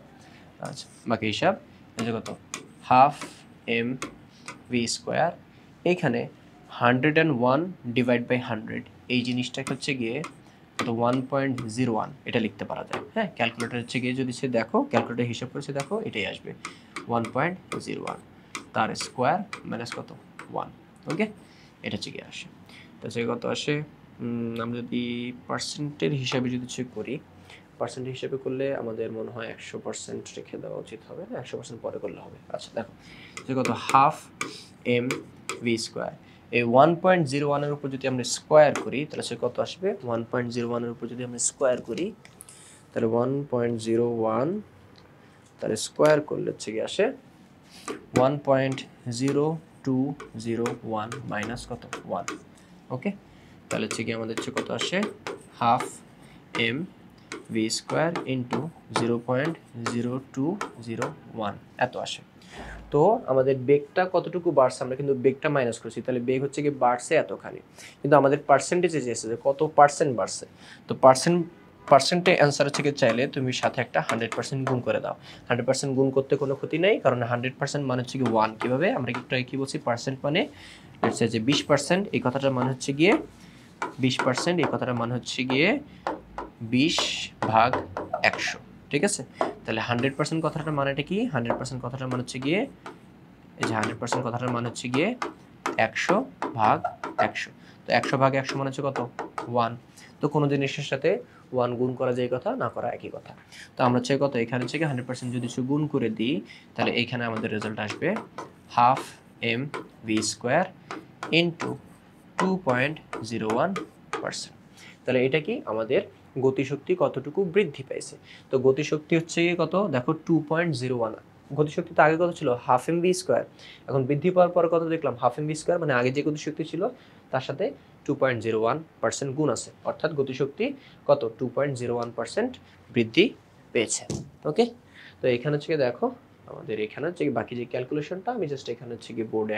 আচ্ছা, বাকি হিসাব এই যে কত হাফ এম ভি স্কোয়ার, এইখানে 101 ডিভাইড বাই 100, এই জিনিসটাকে হচ্ছে গিয়ে কত 1.01 এটা লিখতে পারা যায়। হ্যাঁ, ক্যালকুলেটর হচ্ছে গিয়ে যদি সে দেখো, ক্যালকুলেটর হিসাব করেছে দেখো, এটাই আসবে 1.01 তার স্কোয়ার মাইনাস কত 1। ওকে, এটা হচ্ছে গিয়ে আসে। তো সে কত আসে, আমরা যদি পার্সেন্টের হিসাবে যদি চেক করি, পার্সেন্ট হিসেবে করলে আমাদের মনে হয় 100% রেখে দেওয়া উচিত হবে, না 100% পরে করলে হবে। আচ্ছা দেখো যে কত হাফ এম ভি স্কোয়ার, এই 1.01 উপর যদি আমরা স্কোয়ার করি তাহলে সে কত আসবে, 1.01 উপর যদি আমরা স্কোয়ার করি তাহলে 1.01 তার স্কোয়ার করলে হচ্ছে কি আসে 1.0201 মাইনাস কত 1। ওকে, তাহলে হচ্ছে কি আমাদের হচ্ছে কত আসে half M V square into 0.0201 এত আসে। তো আমাদের বেগটা কতটুকু বাড়ছে, আমরা কিন্তু বেগটা মাইনাস করছি, তাহলে বেগ হচ্ছে কি বাড়ছে এতখানি, কিন্তু আমাদের পার্সেন্টেজে এসেছে যে কত পার্সেন্ট বাড়ছে। তো পার্সেন্টে অ্যান্সার হচ্ছে কি, চাইলে তুমি সাথে একটা 100% গুণ করে দাও। 100% গুণ করতে কোনো ক্ষতি নেই, কারণ 100% মানে হচ্ছে কি 1। কীভাবে আমরা কি বলছি, পার্সেন্ট মানে হচ্ছে যে 20%, এই কথাটার মানে হচ্ছে গিয়ে 20%, এই কথাটার মানে হচ্ছে গিয়ে 20/100। ঠিক আছে, তাহলে 100% কথাটার মানেটা কি, 100% কথাটার মানে হচ্ছে গিয়ে এই যে 100% কথাটার মানে হচ্ছে গিয়ে 100/100। তো 100/100 মানে হচ্ছে কত 1। তো কোনো জিনিসের সাথে 1 গুণ করা যায় কথা, না করা একই কথা। তো আমরা হচ্ছে কত, এখানে হচ্ছে 100% যদি গুণ করে দিই তাহলে এইখানে আমাদের রেজাল্ট আসবে half M V square into 2.01%। তাহলে এটা কি আমাদের গতিশক্তি কতটুকু বৃদ্ধি পাইছে। তো গতিশক্তি হচ্ছে কত দেখো 2.01। গতিশক্তি তো আগে কত ছিল হাফ এম ভি স্কোয়ার, এখন বৃদ্ধি পাওয়ার পর কত দেখলাম হাফ এম ভি স্কোয়ার, মানে আগে যে গতিশক্তি ছিল তার সাথে 2.01% গুণ আছে, অর্থাৎ গতিশক্তি কত 2.01% বৃদ্ধি পেয়েছে। ওকে, তো এখানে হচ্ছে দেখো আমাদের এখানে হচ্ছে বাকি যে ক্যালকুলেশনটা আমি জাস্ট এখানে হচ্ছে গিয়ে বোর্ডে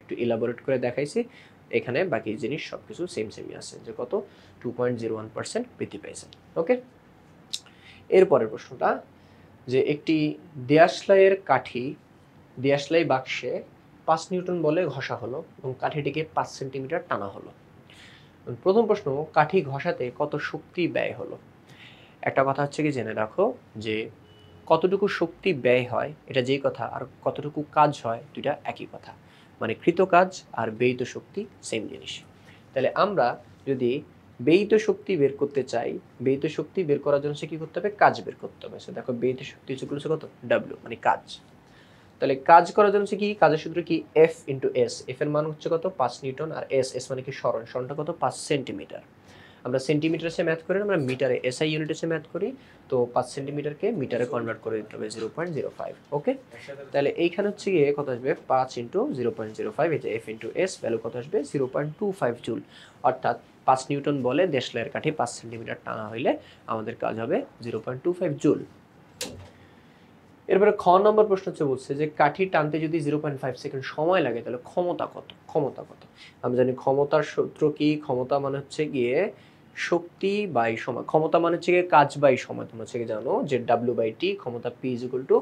একটু ইলাবোরেট করে দেখাইছি। এখানে বাকি জিনিস সবকিছু সেমই আছে, যে কত 2.01% বৃদ্ধি পেয়েছে। ওকে, এরপরের প্রশ্নটা, যে একটি দেয়াশলাইয়ের কাঠি দেয়াশলাই বাক্সে 5 নিউটন বলে ঘষা হলো এবং কাঠিটিকে 5 সেন্টিমিটার টানা হলো। প্রথম প্রশ্ন, কাঠি ঘষাতে কত শক্তি ব্যয় হলো। একটা কথা হচ্ছে কি জেনে রাখো, যে কতটুকু শক্তি ব্যয় হয় এটা যেই কথা, আর কতটুকু কাজ হয় দুইটা একই কথা, মানে কৃত কাজ আর ব্যয়িত শক্তি সেম জিনিস। তাহলে আমরা যদি ব্যয়িত শক্তি বের করতে চাই, ব্যয়িত শক্তি বের করার জন্য সে কী করতে হবে, কাজ বের করতে হবে। সে দেখো ব্যয়িত শক্তি হচ্ছে কত ডাব্লিউ, মানে কাজ। তাহলে কাজ করার জন্য কি, কাজের সূত্র কি এফ ইন্টু এস, এফ এর মান হচ্ছে কত 5 নিউটন, আর এস মানে কি সরণটা কত 5 সেন্টিমিটার। আমরা সেন্টিমিটার সে ম্যাথ করি, আমরা মিটারে এসআই ইউনিটে সে ম্যাথ করি, তো 5 সেন্টিমিটারকে মিটারে কনভার্ট করে দিতে হবে 0.05। ওকে, তাহলে এইখানে হচ্ছে গিয়ে কত আসবে 5 ইন্টু 0.05, এই যে এফ ইন্টু এস ভ্যালু কত আসবে 0.25 জুল, অর্থাৎ 5 নিউটন বলে দেশলাইয়ের কাঠি 5 সেন্টিমিটার টানা হইলে আমাদের কাজ হবে 0.25 জুল। এরপরে খ নম্বর প্রশ্ন হচ্ছে বলছে যে কাঠি টানতে যদি 0.5 সেকেন্ড সময় লাগে তাহলে ক্ষমতা কত। আমরা জানি ক্ষমতার সূত্র কি, ক্ষমতা মানে হচ্ছে গিয়ে শক্তি বাই সময়, ক্ষমতা মানে হচ্ছে গিয়ে কাজ বাই সময়। তোমরা হচ্ছে জানো যে W/T, ক্ষমতা P is equal two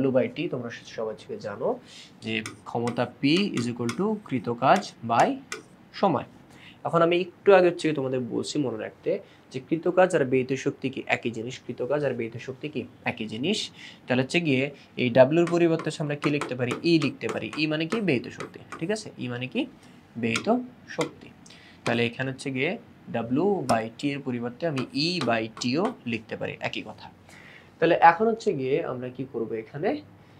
W/T। তোমরা সবাই হচ্ছে জানো যে ক্ষমতা P ইজ ইকুয়াল টু কৃত কাজ বাই সময়। এখন আমি একটু আগে হচ্ছে তোমাদের বলছি মনে রাখতে যে কৃতকাজ আর ব্যয়িত শক্তি কি একই জিনিস, কৃতকাজ আর ব্যয়িত শক্তি কি একই জিনিস। তাহলে হচ্ছে গিয়ে এই ডাব্লিউর পরিবর্তে আমরা কি লিখতে পারি, ই লিখতে পারি। ই মানে কি ব্যয়িত শক্তি, ঠিক আছে, ই মানে কি ব্যয়িত শক্তি। তাহলে এখানে হচ্ছে গিয়ে W/T এর পরিবর্তে আমি E/Tও লিখতে পারি, একই কথা। তাহলে এখন হচ্ছে গিয়ে আমরা কি করব এখানে,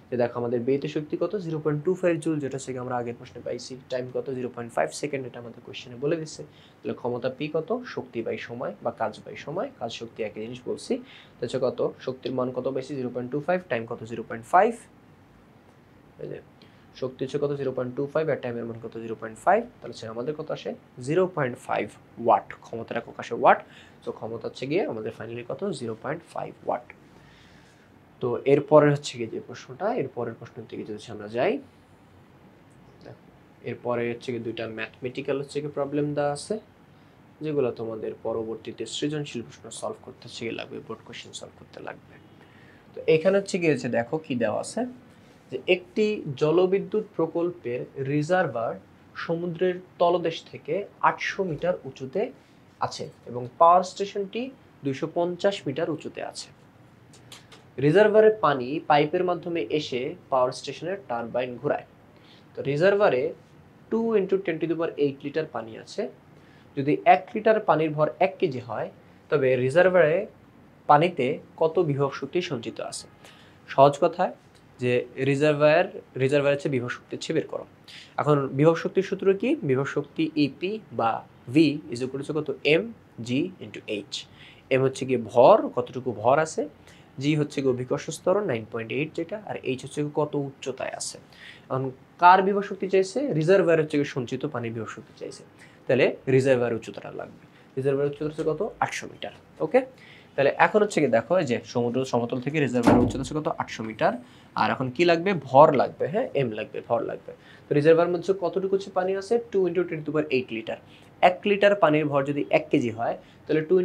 যে দেখো আমাদের ব্যয়িত শক্তি কত 0.25 জুল, যেটা হচ্ছে আমরা আগের প্রশ্নে পাইছি। টাইম কত 0.5 সেকেন্ড, এটা আমাদের কোশ্চেনে বলে দিচ্ছে। তাহলে ক্ষমতা P কত, শক্তি বাই সময় বা কাজ বাই সময়, কাজ শক্তি একই জিনিস বলছি। তো হচ্ছে কত, শক্তির মান কত পাইছি 0.25, টাইম কত 0.5, এই যে শক্তি হচ্ছে কত 0.25 আর টাইমের মান কত 0.5, তাহলে হচ্ছে আমাদের কত আসে 0.5 ওয়াট। ক্ষমতাটা একক আসে ওয়াট, তো ক্ষমতা হচ্ছে গিয়ে আমাদের ফাইনালি কত 0.5 ওয়াট। তো এরপরে হচ্ছে গিয়ে যে প্রশ্নটা, এরপরের প্রশ্নের দিকে যদি আমরা যাই, এরপরে হচ্ছে গিয়ে দুইটা ম্যাথমেটিক্যাল হচ্ছে গিয়ে প্রবলেম দেওয়া আছে, যেগুলো তোমাদের পরবর্তীতে সৃজনশীল প্রশ্ন সলভ করতে হচ্ছে গিয়ে লাগবে, বোর্ড কোশ্চেন সলভ করতে লাগবে। তো এখানে হচ্ছে গিয়ে দেখো কি দেওয়া আছে, যে একটি জলবিদ্যুৎ প্রকল্পের রিজার্ভার সমুদ্রের তলদেশ থেকে 800 মিটার উঁচুতে আছে এবং পাওয়ার স্টেশনটি 250 মিটার উঁচুতে আছে। রিজার্ভারের পানি পাইপের মাধ্যমে এসে পাওয়ার স্টেশনের টারবাইন ঘোরায়। তো রিজার্ভারে 2 × 10⁸ লিটার পানি আছে। যদি 1 লিটার পানির ভর 1 কেজি হয়, তবে রিজার্ভারে পানিতে কত বিভব শক্তি সঞ্চিত আছে। সহজ কথায় যে রিজার্ভার হচ্ছে বিভব শক্তি হচ্ছে বের করো। এখন বিভব শক্তির সূত্র কি, বিভব শক্তি ইপি বা ভি ইজ ইকুয়াল টু কত M G into H. M হচ্ছে কি ভর, কতটুকু ভর আছে, জি হচ্ছে কি অভিকর্ষ ত্বরণ 9.8 যেটা, আর এইচ হচ্ছে কত উচ্চতায় আছে। এখন কার বিভব শক্তি চাইছে, রিজার্ভার হচ্ছে সঞ্চিত পানির বিভব শক্তি চাইছে, তাহলে রিজার্ভার উচ্চতাটা লাগবে। রিজার্ভার উচ্চতা হচ্ছে কত 800 মিটার। ওকে, তাহলে এখন হচ্ছে কি দেখো যে সমুদ্র সমতল থেকে রিজার্ভার উচ্চতা হচ্ছে কত 800 মিটার, আর এখন কি লাগবে, ভর লাগবে, হ্যাঁ এম লাগবে, ভর লাগবে। তো রিজার্ভার মধ্যে কতটুকু হচ্ছে পানি আছে 2 × 10⁸ লিটার। 1 লিটার পানির ভর যদি 1 কেজি হয়, তাহলে 2 ×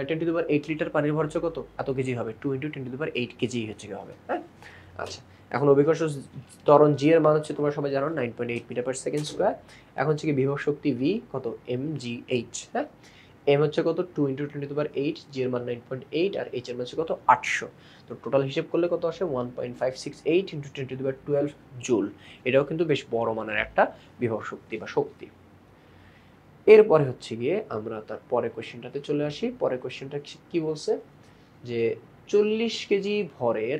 10⁸ লিটার পানির ভর হচ্ছে কত, এত কেজি হবে, 2 × 10⁸ কেজি হচ্ছে কি হবে, হ্যাঁ। আচ্ছা, এখন অভিকর্ষ ত্বরণ জি এর মান হচ্ছে তোমরা সবাই জানো 9.8 মিটার পার সেকেন্ড স্কয়ার। এখন হচ্ছে কি বিভব শক্তি ভি কত এম জি এইচ, হ্যাঁ। এম হচ্ছে কত 2 × 10⁸, জি এর মান 9.8 আর এইচ এর মান হচ্ছে কত 800। তো টোটাল হিসেব করলে কত আসে 1.568 × 10⁻12 জুল। এটাও কিন্তু বেশ বড় মানের একটা বিভব শক্তি বা শক্তি। এরপরে হচ্ছে গিয়ে আমরা তার পরের কোশ্চেনটাতে চলে আসি। পরের কোশ্চেনটা কি বলছে, যে 40 কেজি ভরের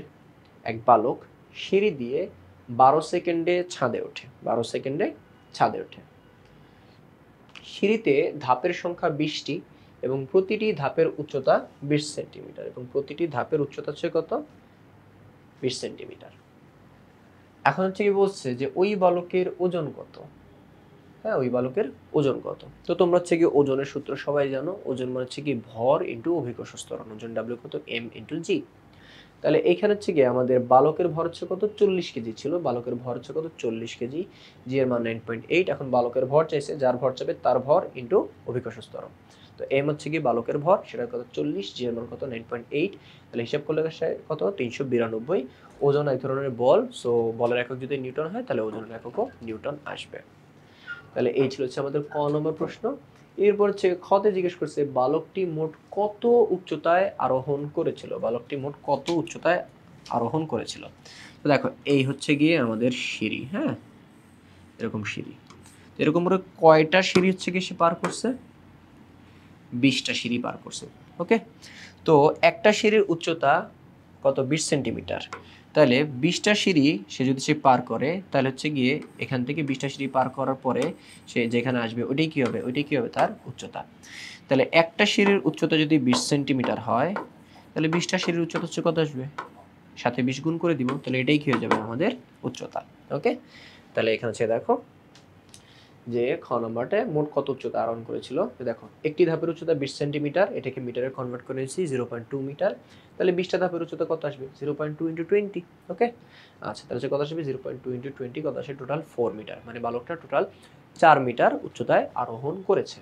এক বালক সিঁড়ি দিয়ে 12 সেকেন্ডে ছাদে ওঠে, 12 সেকেন্ডে ছাদে ওঠে। সিঁড়িতে ধাপের সংখ্যা 20টি এবং প্রতিটি ধাপের উচ্চতা 20 সেন্টিমিটার, এবং প্রতিটি ধাপের উচ্চতা হচ্ছে কত 20 সেন্টিমিটার। এখন হচ্ছে কি বলছে যে ওই বালকের ওজন কত, হ্যাঁ ওই বালকের ওজন কত। তো তোমরা হচ্ছে কি ওজনের সূত্র সবাই জানো, ওজন মানে হচ্ছে কি ভর ইন্টু অভিকর্ষ ত্বরণ, ওজন ডাব্লিউ কত এম ইন্টু জি। তাহলে এইখানে হচ্ছে কি আমাদের বালকের ভর হচ্ছে কত 40 কেজি ছিল, বালকের ভর হচ্ছে কত 40 কেজি, জি এর মান 9.8। এখন বালকের ভর চাইছে, যার ভর চাবে তার ভর ইন্টু অভিকর্ষ ত্বরণ। তো এম হচ্ছে কি বালকের ভর, সেটা কত 40, জি এর মান কত 9.8, তাহলে হিসাব করলে কত 392। ওজন এক ধরনের বল, সো বলের একক যদি নিউটন হয় তাহলে ওজনের এককও নিউটন আসবে। তাহলে এই ছিল হচ্ছে আমাদের ক নম্বর প্রশ্ন। এরপর হচ্ছে খতে জিজ্ঞেস করছে বালকটি মোট কত উচ্চতায় আরোহণ করেছিল, বালকটি মোট কত উচ্চতায় আরোহণ করেছিল। তো দেখো এই হচ্ছে গিয়ে আমাদের সিঁড়ি, হ্যাঁ এরকম সিঁড়ি, এরকম করে কয়টা সিঁড়ি হচ্ছে গিয়ে সে পার করছে, 20টা সিঁড়ি পার করছে। ওকে, তো একটা সিঁড়ির উচ্চতা কত 20 সেন্টিমিটার, তাহলে 20টা সিঁড়ি সে যদি সে পার করে, তাহলে হচ্ছে গিয়ে এখান থেকে 20টা সিঁড়ি পার করার পরে সে যেখানে আসবে ওইটাই কি হবে, ওইটাই কি হবে তার উচ্চতা। তাহলে একটা সিঁড়ির উচ্চতা যদি 20 সেন্টিমিটার হয়, তাহলে 20টা সিঁড়ির উচ্চতা হচ্ছে কত আসবে, সাথে 20 গুণ করে দিব, তাহলে এটাই কি হয়ে যাবে আমাদের উচ্চতা। ওকে, তাহলে এখানে হচ্ছে দেখো যে খ নম্বরটা মোট কত উচ্চতা আরোহণ করেছিল। দেখো একটি ধাপের উচ্চতা 20 সেন্টিমিটার, এটাকে মিটারে কনভার্ট করেছি 0.2 মিটার, তাহলে 20টা ধাপের উচ্চতা কত আসবে 0.2 × 20। ওকে, আচ্ছা তাহলে কত আসবে 0.2 × 20, কত আসে টোটাল 4 মিটার, মানে বালকটা টোটাল 4 মিটার উচ্চতায় আরোহণ করেছে।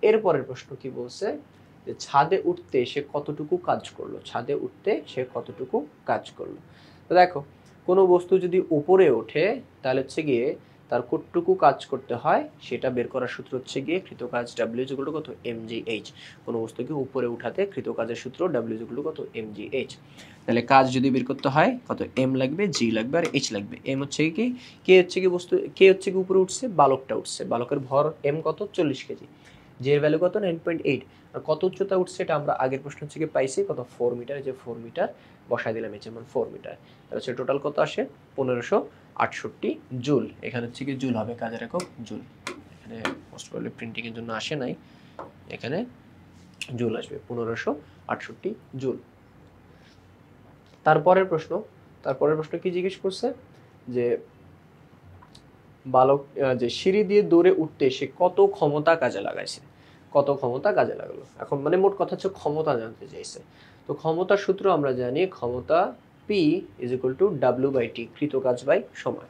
এরপরের প্রশ্ন কি বলছে, যে ছাদে উঠতে সে কতটুকু কাজ করলো, ছাদে উঠতে সে কতটুকু কাজ করলো। তো দেখো কোনো বস্তু যদি উপরে ওঠে তাহলে হচ্ছে গিয়ে তার কতটুকু কাজ করতে হয় সেটা বের করার সূত্র হচ্ছে গিয়ে কৃতকাজ W = কত mgh। কোনো বস্তুকে উপরে উঠাতে কৃতকাজের সূত্র W = কত mgh। তাহলে কাজ যদি বের করতে হয় কত m লাগবে, g লাগবে আর h লাগবে। m হচ্ছে কি, কে হচ্ছে কি বস্তু, কে হচ্ছে কি উপরে উঠছে, বালকটা উঠছে, বালকের ভর m কত 40 কেজি, j এর ভ্যালু কত 9.8, আর কত উচ্চতা উঠছে এটা আমরা আগের প্রশ্ন থেকে পাইছি কত 4 মিটার, যে 4 মিটার বসাই দিলাম, এই যেমন 4 মিটার, তাহলে হচ্ছে টোটাল কত আসে 1568 জুল। এখানে হচ্ছে কি জুল হবে কাজের একক জুল, এখানে মোস্ট প্রবাবলি প্রিন্টিং এর জন্য আসে নাই, এখানে জুল আসবে 1568 জুল। তারপরের প্রশ্ন কি জিজ্ঞেস করছে, যে বালক যে সিঁড়ি দিয়ে দৌড়ে উঠতে সে কত ক্ষমতা কাজে লাগাইছে, কত ক্ষমতা কাজে লাগালো। এখন মানে মোট কথা হচ্ছে ক্ষমতা জানতে চাইছে। তো ক্ষমতার সূত্র আমরা জানি, ক্ষমতা P = W/T, কৃত কাজ বাই সময়।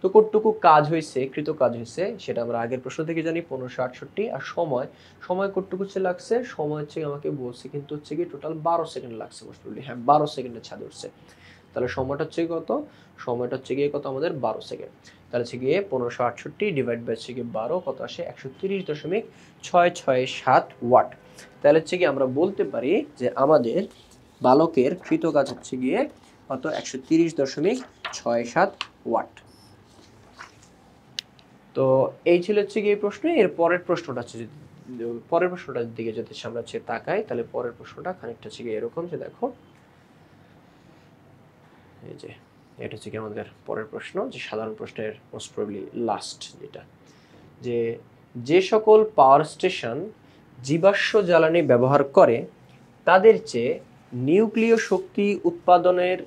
তো কতটুকু কাজ হয়েছে, কৃত কাজ হয়েছে সেটা আমরা আগের প্রশ্ন থেকে জানি 1568, আর সময় কতটুকু লাগছে, সময় হচ্ছে আমাকে বলছে কিন্তু হচ্ছে কি টোটাল 12 সেকেন্ড লাগছে মোস্ট প্রবাবলি, হ্যাঁ 12 সেকেন্ডে ছাদে উঠছে। তাহলে সময়টা হচ্ছে কত, সময়টা হচ্ছে গিয়ে কত আমাদের 12 সেকেন্ড। তাহলে হচ্ছে গিয়ে 1568 ডিভাইড বাই হচ্ছে গিয়ে 12 কত আসে 130.667 ওয়াট। তাহলে হচ্ছে গিয়ে আমরা বলতে পারি যে আমাদের বালকের কৃত কাজ হচ্ছে গিয়ে কত 130.67 ওয়াট। তো এই ছিল হচ্ছে গিয়ে প্রশ্ন। এর পরের প্রশ্নটা হচ্ছে, পরের প্রশ্নটার দিকে যদি আমরা হচ্ছে তাকাই তাহলে পরের প্রশ্নটা খানিকটা হচ্ছে গিয়ে এরকম, যে দেখো এই যে এটা হচ্ছে কি আমাদের পরের প্রশ্ন, যে সাধারণ প্রশ্নের মোস্ট প্রবাবলি লাস্ট, যেটা যে যে সকল পাওয়ার স্টেশন জীবাশ্ম জ্বালানি ব্যবহার করে তাদের চেয়ে নিউক্লিয় শক্তি উৎপাদনের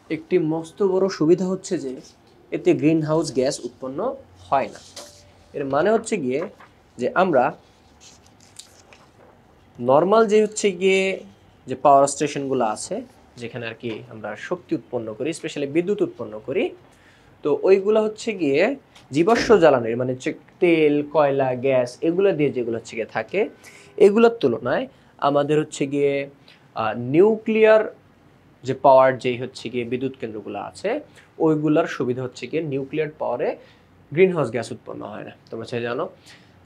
একটি মস্ত বড় সুবিধা হচ্ছে যে এতে গ্রিন হাউস গ্যাস উৎপন্ন হয় না। এর মানে হচ্ছে গিয়ে যে আমরা নর্মাল যে হচ্ছে গিয়ে যে পাওয়ার স্টেশনগুলো আছে যেখানে আর কি আমরা শক্তি উৎপন্ন করি, স্পেশালি বিদ্যুৎ উৎপন্ন করি, তো ওইগুলো হচ্ছে গিয়ে জীবাশ্ম জ্বালানির মানে হচ্ছে তেল, কয়লা, গ্যাস এগুলো দিয়ে যেগুলো হচ্ছে গিয়ে থাকে, এগুলোর তুলনায় আমাদের হচ্ছে গিয়ে নিউক্লিয়ার যে পাওয়ার যেই হচ্ছে গিয়ে বিদ্যুৎ কেন্দ্রগুলো আছে ওইগুলোর সুবিধা হচ্ছে গিয়ে নিউক্লিয়ার পাওয়ারে গ্রিনহাউস গ্যাস উৎপন্ন হয় না। তোমরা সে জানো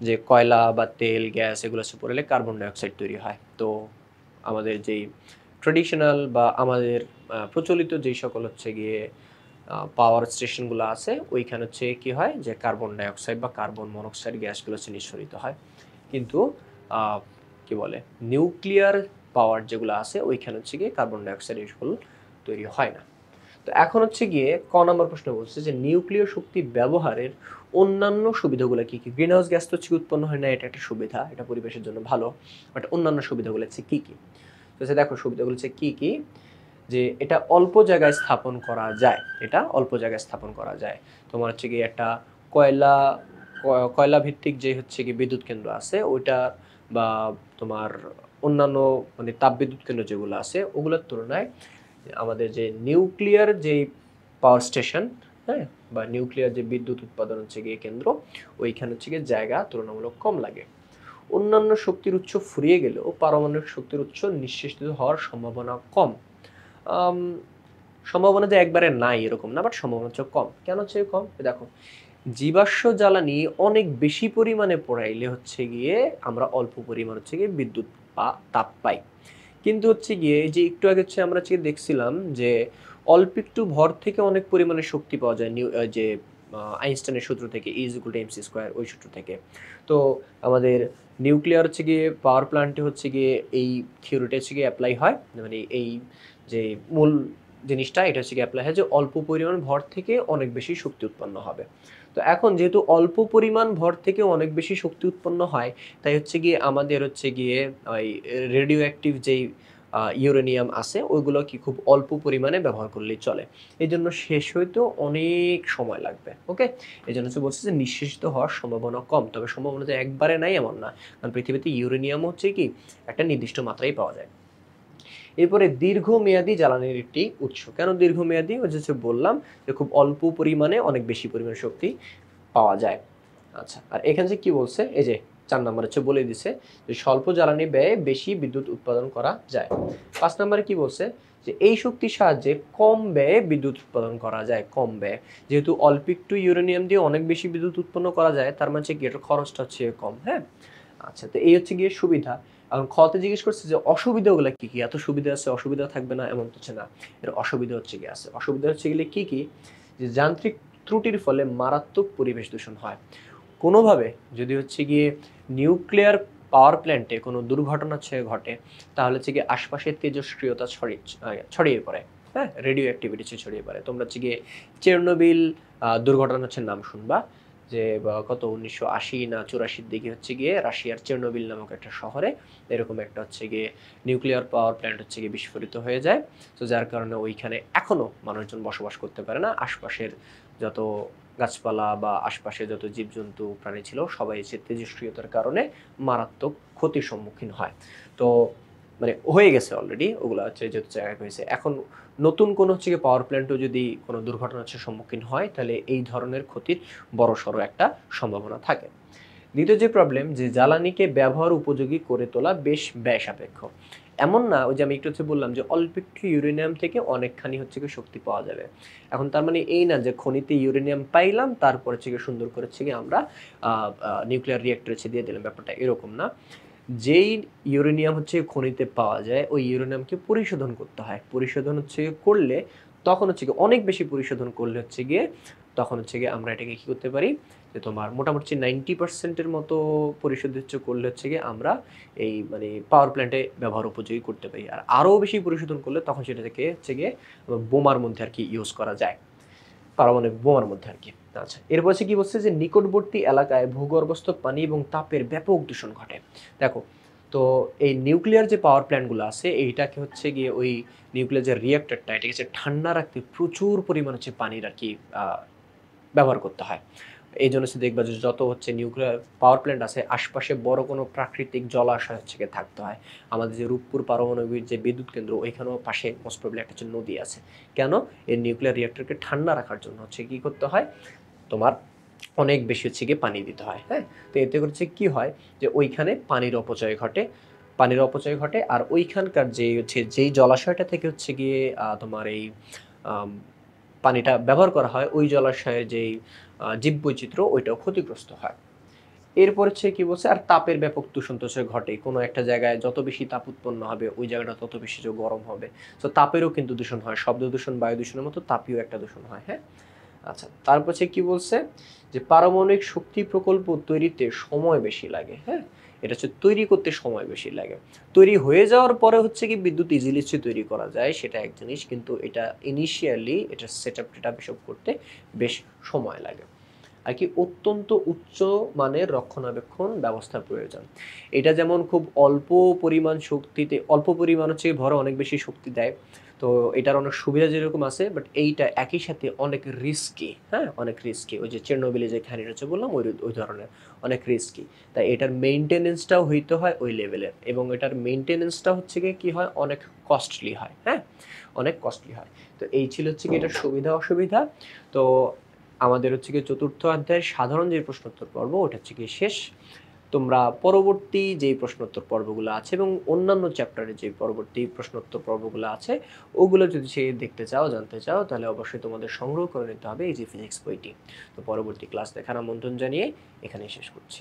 যে কয়লা বা তেল, গ্যাস এগুলো সে পড়লে কার্বন ডাইঅক্সাইড তৈরি হয়। তো আমাদের যেই ট্রেডিশনাল বা আমাদের প্রচলিত যেই সকল হচ্ছে গিয়ে পাওয়ার স্টেশনগুলো আছে ওইখানে হচ্ছে কি হয় যে কার্বন ডাইঅক্সাইড বা কার্বন মনোক্সাইড গ্যাসগুলো হচ্ছে নিঃসরিত হয়, কিন্তু কি বলে নিউক্লিয়ার পাওয়ার যেগুলো আছে ওইখানে হচ্ছে গিয়ে কার্বন ডাইঅক্সাইড এগুলো তৈরি হয় না। তো এখন হচ্ছে গিয়ে ক নম্বর প্রশ্ন বলছে যে নিউক্লিয় শক্তি ব্যবহারের অন্যান্য সুবিধাগুলো কি কি। গ্রিন হাউস গ্যাস তো হচ্ছে উৎপন্ন হয় না, এটা একটা সুবিধা, এটা পরিবেশের জন্য ভালো, বাট অন্যান্য সুবিধাগুলো হচ্ছে কি কি। তো দেখো সুবিধাগুলো হচ্ছে কি কি, যে এটা অল্প জায়গায় স্থাপন করা যায়, এটা অল্প জায়গায় স্থাপন করা যায়। তোমার হচ্ছে গিয়ে একটা কয়লা ভিত্তিক যে হচ্ছে কি বিদ্যুৎ কেন্দ্র আছে ওইটা বা তোমার অন্যান্য মানে তাপবিদ্যুৎ কেন্দ্র যেগুলো আছে ওগুলোর তুলনায় আমাদের যে নিউক্লিয়ার যে পাওয়ার স্টেশন, হ্যাঁ, বা নিউক্লিয়ার যে বিদ্যুৎ উৎপাদন হচ্ছে গিয়ে কেন্দ্র ওইখানে হচ্ছে গিয়ে জায়গা তুলনামূলক কম লাগে। অন্যান্য শক্তির উৎস ফুরিয়ে গেলেও পারমাণবিক শক্তির উৎস নিঃশেষিত হওয়ার সম্ভাবনা কম। সম্ভাবনা যে একবারে নাই এরকম না, বাট সম্ভাবনা হচ্ছে কম। কেন হচ্ছে কম, দেখো জীবাশ্ম জ্বালানি অনেক বেশি পরিমাণে পোড়াইলে হচ্ছে গিয়ে আমরা অল্প পরিমাণ হচ্ছে গিয়ে বিদ্যুৎ বা তাপ পাই, কিন্তু হচ্ছে গিয়ে যে একটু আগে হচ্ছে আমরা হচ্ছে দেখছিলাম যে অল্প একটু ভর থেকে অনেক পরিমাণে শক্তি পাওয়া যায় যে আইনস্টাইনের সূত্র থেকে E=mc², ওই সূত্র থেকে। তো আমাদের নিউক্লিয়ার হচ্ছে গিয়ে পাওয়ার প্ল্যান্টে হচ্ছে গিয়ে এই থিওরিটা হচ্ছে গিয়ে অ্যাপ্লাই হয়, মানে এই যে মূল জিনিসটা এটা হচ্ছে গিয়ে অ্যাপ্লাই হয় যে অল্প পরিমাণ ভর থেকে অনেক বেশি শক্তি উৎপন্ন হবে। তো এখন যেহেতু অল্প পরিমাণ ভর থেকে অনেক বেশি শক্তি উৎপন্ন হয় তাই হচ্ছে গিয়ে আমাদের হচ্ছে গিয়ে ওই রেডিও অ্যাক্টিভ যেই ইউরেনিয়াম আছে ওইগুলো কি খুব অল্প পরিমাণে ব্যবহার করলেই চলে, এই জন্য শেষ হইতেও অনেক সময় লাগবে। ওকে, এই জন্য হচ্ছে বলছে যে নিঃশেষিত হওয়ার সম্ভাবনা কম, তবে সম্ভাবনা যে একবারে নাই এমন না, কারণ পৃথিবীতে ইউরেনিয়াম হচ্ছে কি একটা নির্দিষ্ট মাত্রায় পাওয়া যায়। এরপরে দীর্ঘমেয়াদী জ্বালানির একটি উৎস। কেন দীর্ঘমেয়াদী, ওই যে বললাম যে খুব অল্প পরিমাণে অনেক বেশি পরিমাণে শক্তি পাওয়া যায়। আচ্ছা, আর এখানে যে কি বলছে এই যে 4 নম্বর হচ্ছে বলে দিছে যে স্বল্প জ্বালানি ব্যয়ে বেশি বিদ্যুৎ উৎপাদন করা যায়। 5 নম্বরে কি বলছে যে এই শক্তির সাহায্যে কম ব্যয়ে বিদ্যুৎ উৎপাদন করা যায়, কম ব্যয়ে। যেহেতু অল্প একটু ইউরেনিয়াম দিয়ে অনেক বেশি বিদ্যুৎ উৎপন্ন করা যায়, তার মানে কি এটার খরচটা হচ্ছে কম। হ্যাঁ, আচ্ছা, তো এই হচ্ছে গিয়ে সুবিধা। এখন খতে জিজ্ঞেস করছে যে অসুবিধাগুলো কি কি? এত সুবিধা আছে, অসুবিধা থাকবে না এমন হচ্ছে না। এর অসুবিধা হচ্ছে কি আছে? অসুবিধা হচ্ছে গেলে কি কি? যে যান্ত্রিক ত্রুটির ফলে মারাত্মক পরিবেশ দূষণ হয়। কোনোভাবে যদি হচ্ছে গিয়ে নিউক্লিয়ার পাওয়ার প্ল্যান্টে কোনো দুর্ঘটনা ঘটে, তাহলে হচ্ছে গিয়ে আশপাশের তেজস্ক্রিয়তা ছড়িয়ে পড়ে। হ্যাঁ, রেডিও অ্যাক্টিভিটি ছড়িয়ে পড়ে। তোমরা হচ্ছে গিয়ে চেরনোবিল দুর্ঘটনা হচ্ছে নাম শুনবা, যে কত 1980 না 84 দিকে হচ্ছে গিয়ে রাশিয়ার চেরনোবিল নামক একটা শহরে এরকম একটা হচ্ছে গিয়ে নিউক্লিয়ার পাওয়ার প্ল্যান্ট হচ্ছে গিয়ে বিস্ফোরিত হয়ে যায়। তো যার কারণে ওইখানে এখনো মানুষজন বসবাস করতে পারে না। আশপাশের যত গাছপালা বা আশপাশে যত জীবজন্তু প্রাণী ছিল সবাই সে তেজস্ক্রিয়তার কারণে মারাত্মক ক্ষতির সম্মুখীন হয়। তো মানে হয়ে গেছে অলরেডি, ওগুলো হচ্ছে যেহেতু জায়গায় হয়েছে। এখন নতুন কোনো হচ্ছে গিয়ে পাওয়ার প্ল্যান্টও যদি কোনো দুর্ঘটনার হচ্ছে সম্মুখীন হয়, তাহলে এই ধরনের ক্ষতির বড়সড় একটা সম্ভাবনা থাকে। দ্বিতীয় যে প্রবলেম, যে জ্বালানিকে ব্যবহার উপযোগী করে তোলা বেশ ব্যয় সাপেক্ষ। এমন না, ওই যে আমি একটু হচ্ছে বললাম যে অল্প একটু ইউরেনিয়াম থেকে অনেকখানি হচ্ছে কি শক্তি পাওয়া যাবে। এখন তার মানে এই না যে খনিতে ইউরেনিয়াম পাইলাম তারপর হচ্ছে কি সুন্দর করে হচ্ছে কি আমরা নিউক্লিয়ার রিয়েক্টর হচ্ছে দিয়ে দিলাম, ব্যাপারটা এরকম না। যেই ইউরেনিয়াম হচ্ছে খনিতে পাওয়া যায় ওই ইউরেনিয়ামকে পরিশোধন করতে হয়। পরিশোধন হচ্ছে করলে তখন হচ্ছে গিয়ে অনেক বেশি পরিশোধন করলে হচ্ছে গিয়ে তখন হচ্ছে গিয়ে আমরা এটাকে কী করতে পারি, যে তোমার মোটামুটি 90% মতো পরিশোধ হচ্ছে করলে হচ্ছে গিয়ে আমরা এই মানে পাওয়ার প্ল্যান্টে ব্যবহার উপযোগী করতে পারি। আর আরও বেশি পরিশোধন করলে তখন সেটাকে হচ্ছে গিয়ে বোমার মধ্যে আর কি ইউজ করা যায়, পারমাণবিক বোমার মধ্যে আর কি। আচ্ছা, এরপর হচ্ছে কি বলছে যে নিকটবর্তী এলাকায় ভূগর্ভস্থ পানি এবং তাপের ব্যাপক দূষণ ঘটে। দেখো, তো এই নিউক্লিয়ার যে পাওয়ার প্ল্যান্টগুলো আছে এইটাকে হচ্ছে গিয়ে ওই নিউক্লিয়ার যে রিয়েক্টরটা এটাকে হচ্ছে ঠান্ডা রাখতে প্রচুর পরিমাণ হচ্ছে পানির আর কি ব্যবহার করতে হয়। এই জন্য হচ্ছে দেখবা যে যত হচ্ছে নিউক্লিয়ার পাওয়ার প্ল্যান্ট আছে আশপাশে বড় কোনো প্রাকৃতিক জলাশয় হচ্ছে গিয়ে থাকতে হয়। আমাদের যে রূপপুর পারমাণবিক যে বিদ্যুৎ কেন্দ্র ওইখানেও পাশে মোস্ট প্রবলি একটা হচ্ছে নদী আছে। কেন? এই নিউক্লিয়ার রিয়েক্টরকে ঠান্ডা রাখার জন্য হচ্ছে কি করতে হয়, তোমার অনেক বেশি হচ্ছে গিয়ে পানি দিতে হয়। হ্যাঁ, তো এতে হচ্ছে কি হয় যে ওইখানে পানির অপচয় ঘটে, পানির অপচয় ঘটে। আর ওইখানকার যে হচ্ছে যেই জলাশয়টা থেকে হচ্ছে গিয়ে তোমার এই পানিটা ব্যবহার করা হয় ওই জলাশয়ের যেই জীববৈচিত্র্য ওইটাও ক্ষতিগ্রস্ত হয়। এরপর হচ্ছে কি বলছে, আর তাপের ব্যাপক দূষণ তো ঘটে। কোনো একটা জায়গায় যত বেশি তাপ উৎপন্ন হবে ওই জায়গাটা তত বেশি যে গরম হবে। তো তাপেরও কিন্তু দূষণ হয়, শব্দ দূষণ বায়ু দূষণের মতো তাপীয় একটা দূষণ হয়। হ্যাঁ, আচ্ছা, তারপর হচ্ছে কি বলছে যে পারমাণবিক শক্তি প্রকল্প তৈরিতে সময় বেশি লাগে। হ্যাঁ, এটা হচ্ছে তৈরি করতে সময় বেশি লাগে। তৈরি হয়ে যাওয়ার পরে হচ্ছে কি বিদ্যুৎ ইজিলি তৈরি করা যায় সেটা এক জিনিস, কিন্তু এটা ইনিশিয়ালি এটা সেট আপ এসব করতে বেশ সময় লাগে আর কি। অত্যন্ত উচ্চ মানের রক্ষণাবেক্ষণ ব্যবস্থার প্রয়োজন। এটা যেমন খুব অল্প পরিমাণ শক্তিতে অল্প পরিমাণ হচ্ছে ভরে অনেক বেশি শক্তি দেয়। তো এটার অনেক সুবিধা যেরকম আছে, বাট এইটা একই সাথে অনেক রিস্কি। হ্যাঁ, অনেক রিস্কি। ওই যে চেরনোবিলে যে খানিটা হচ্ছে বললাম ওই ধরনের অনেক রিস্কি। তাই এটার মেইনটেনেন্সটাও হইতে হয় ওই লেভেলের, এবং এটার মেইনটেনেন্সটা হচ্ছে গিয়ে কী হয়, অনেক কস্টলি হয়। হ্যাঁ, অনেক কস্টলি হয়। তো এই ছিল হচ্ছে কি এটার সুবিধা অসুবিধা। তো আমাদের হচ্ছে গিয়ে চতুর্থ অধ্যায়ের সাধারণ যে প্রশ্নোত্তর পর্ব ওটা হচ্ছে গিয়ে শেষ। তোমরা পরবর্তী যেই প্রশ্নোত্তর পর্বগুলো আছে এবং অন্যান্য চ্যাপ্টারের যে পরবর্তী প্রশ্নোত্তর পর্বগুলো আছে ওগুলো যদি সে দেখতে চাও, জানতে চাও, তাহলে অবশ্যই তোমাদের সংগ্রহ করে নিতে হবে এই যে ফিজিক্স বইটি। তো পরবর্তী ক্লাস দেখার আমন্ত্রণ জানিয়ে এখানেই শেষ করছি।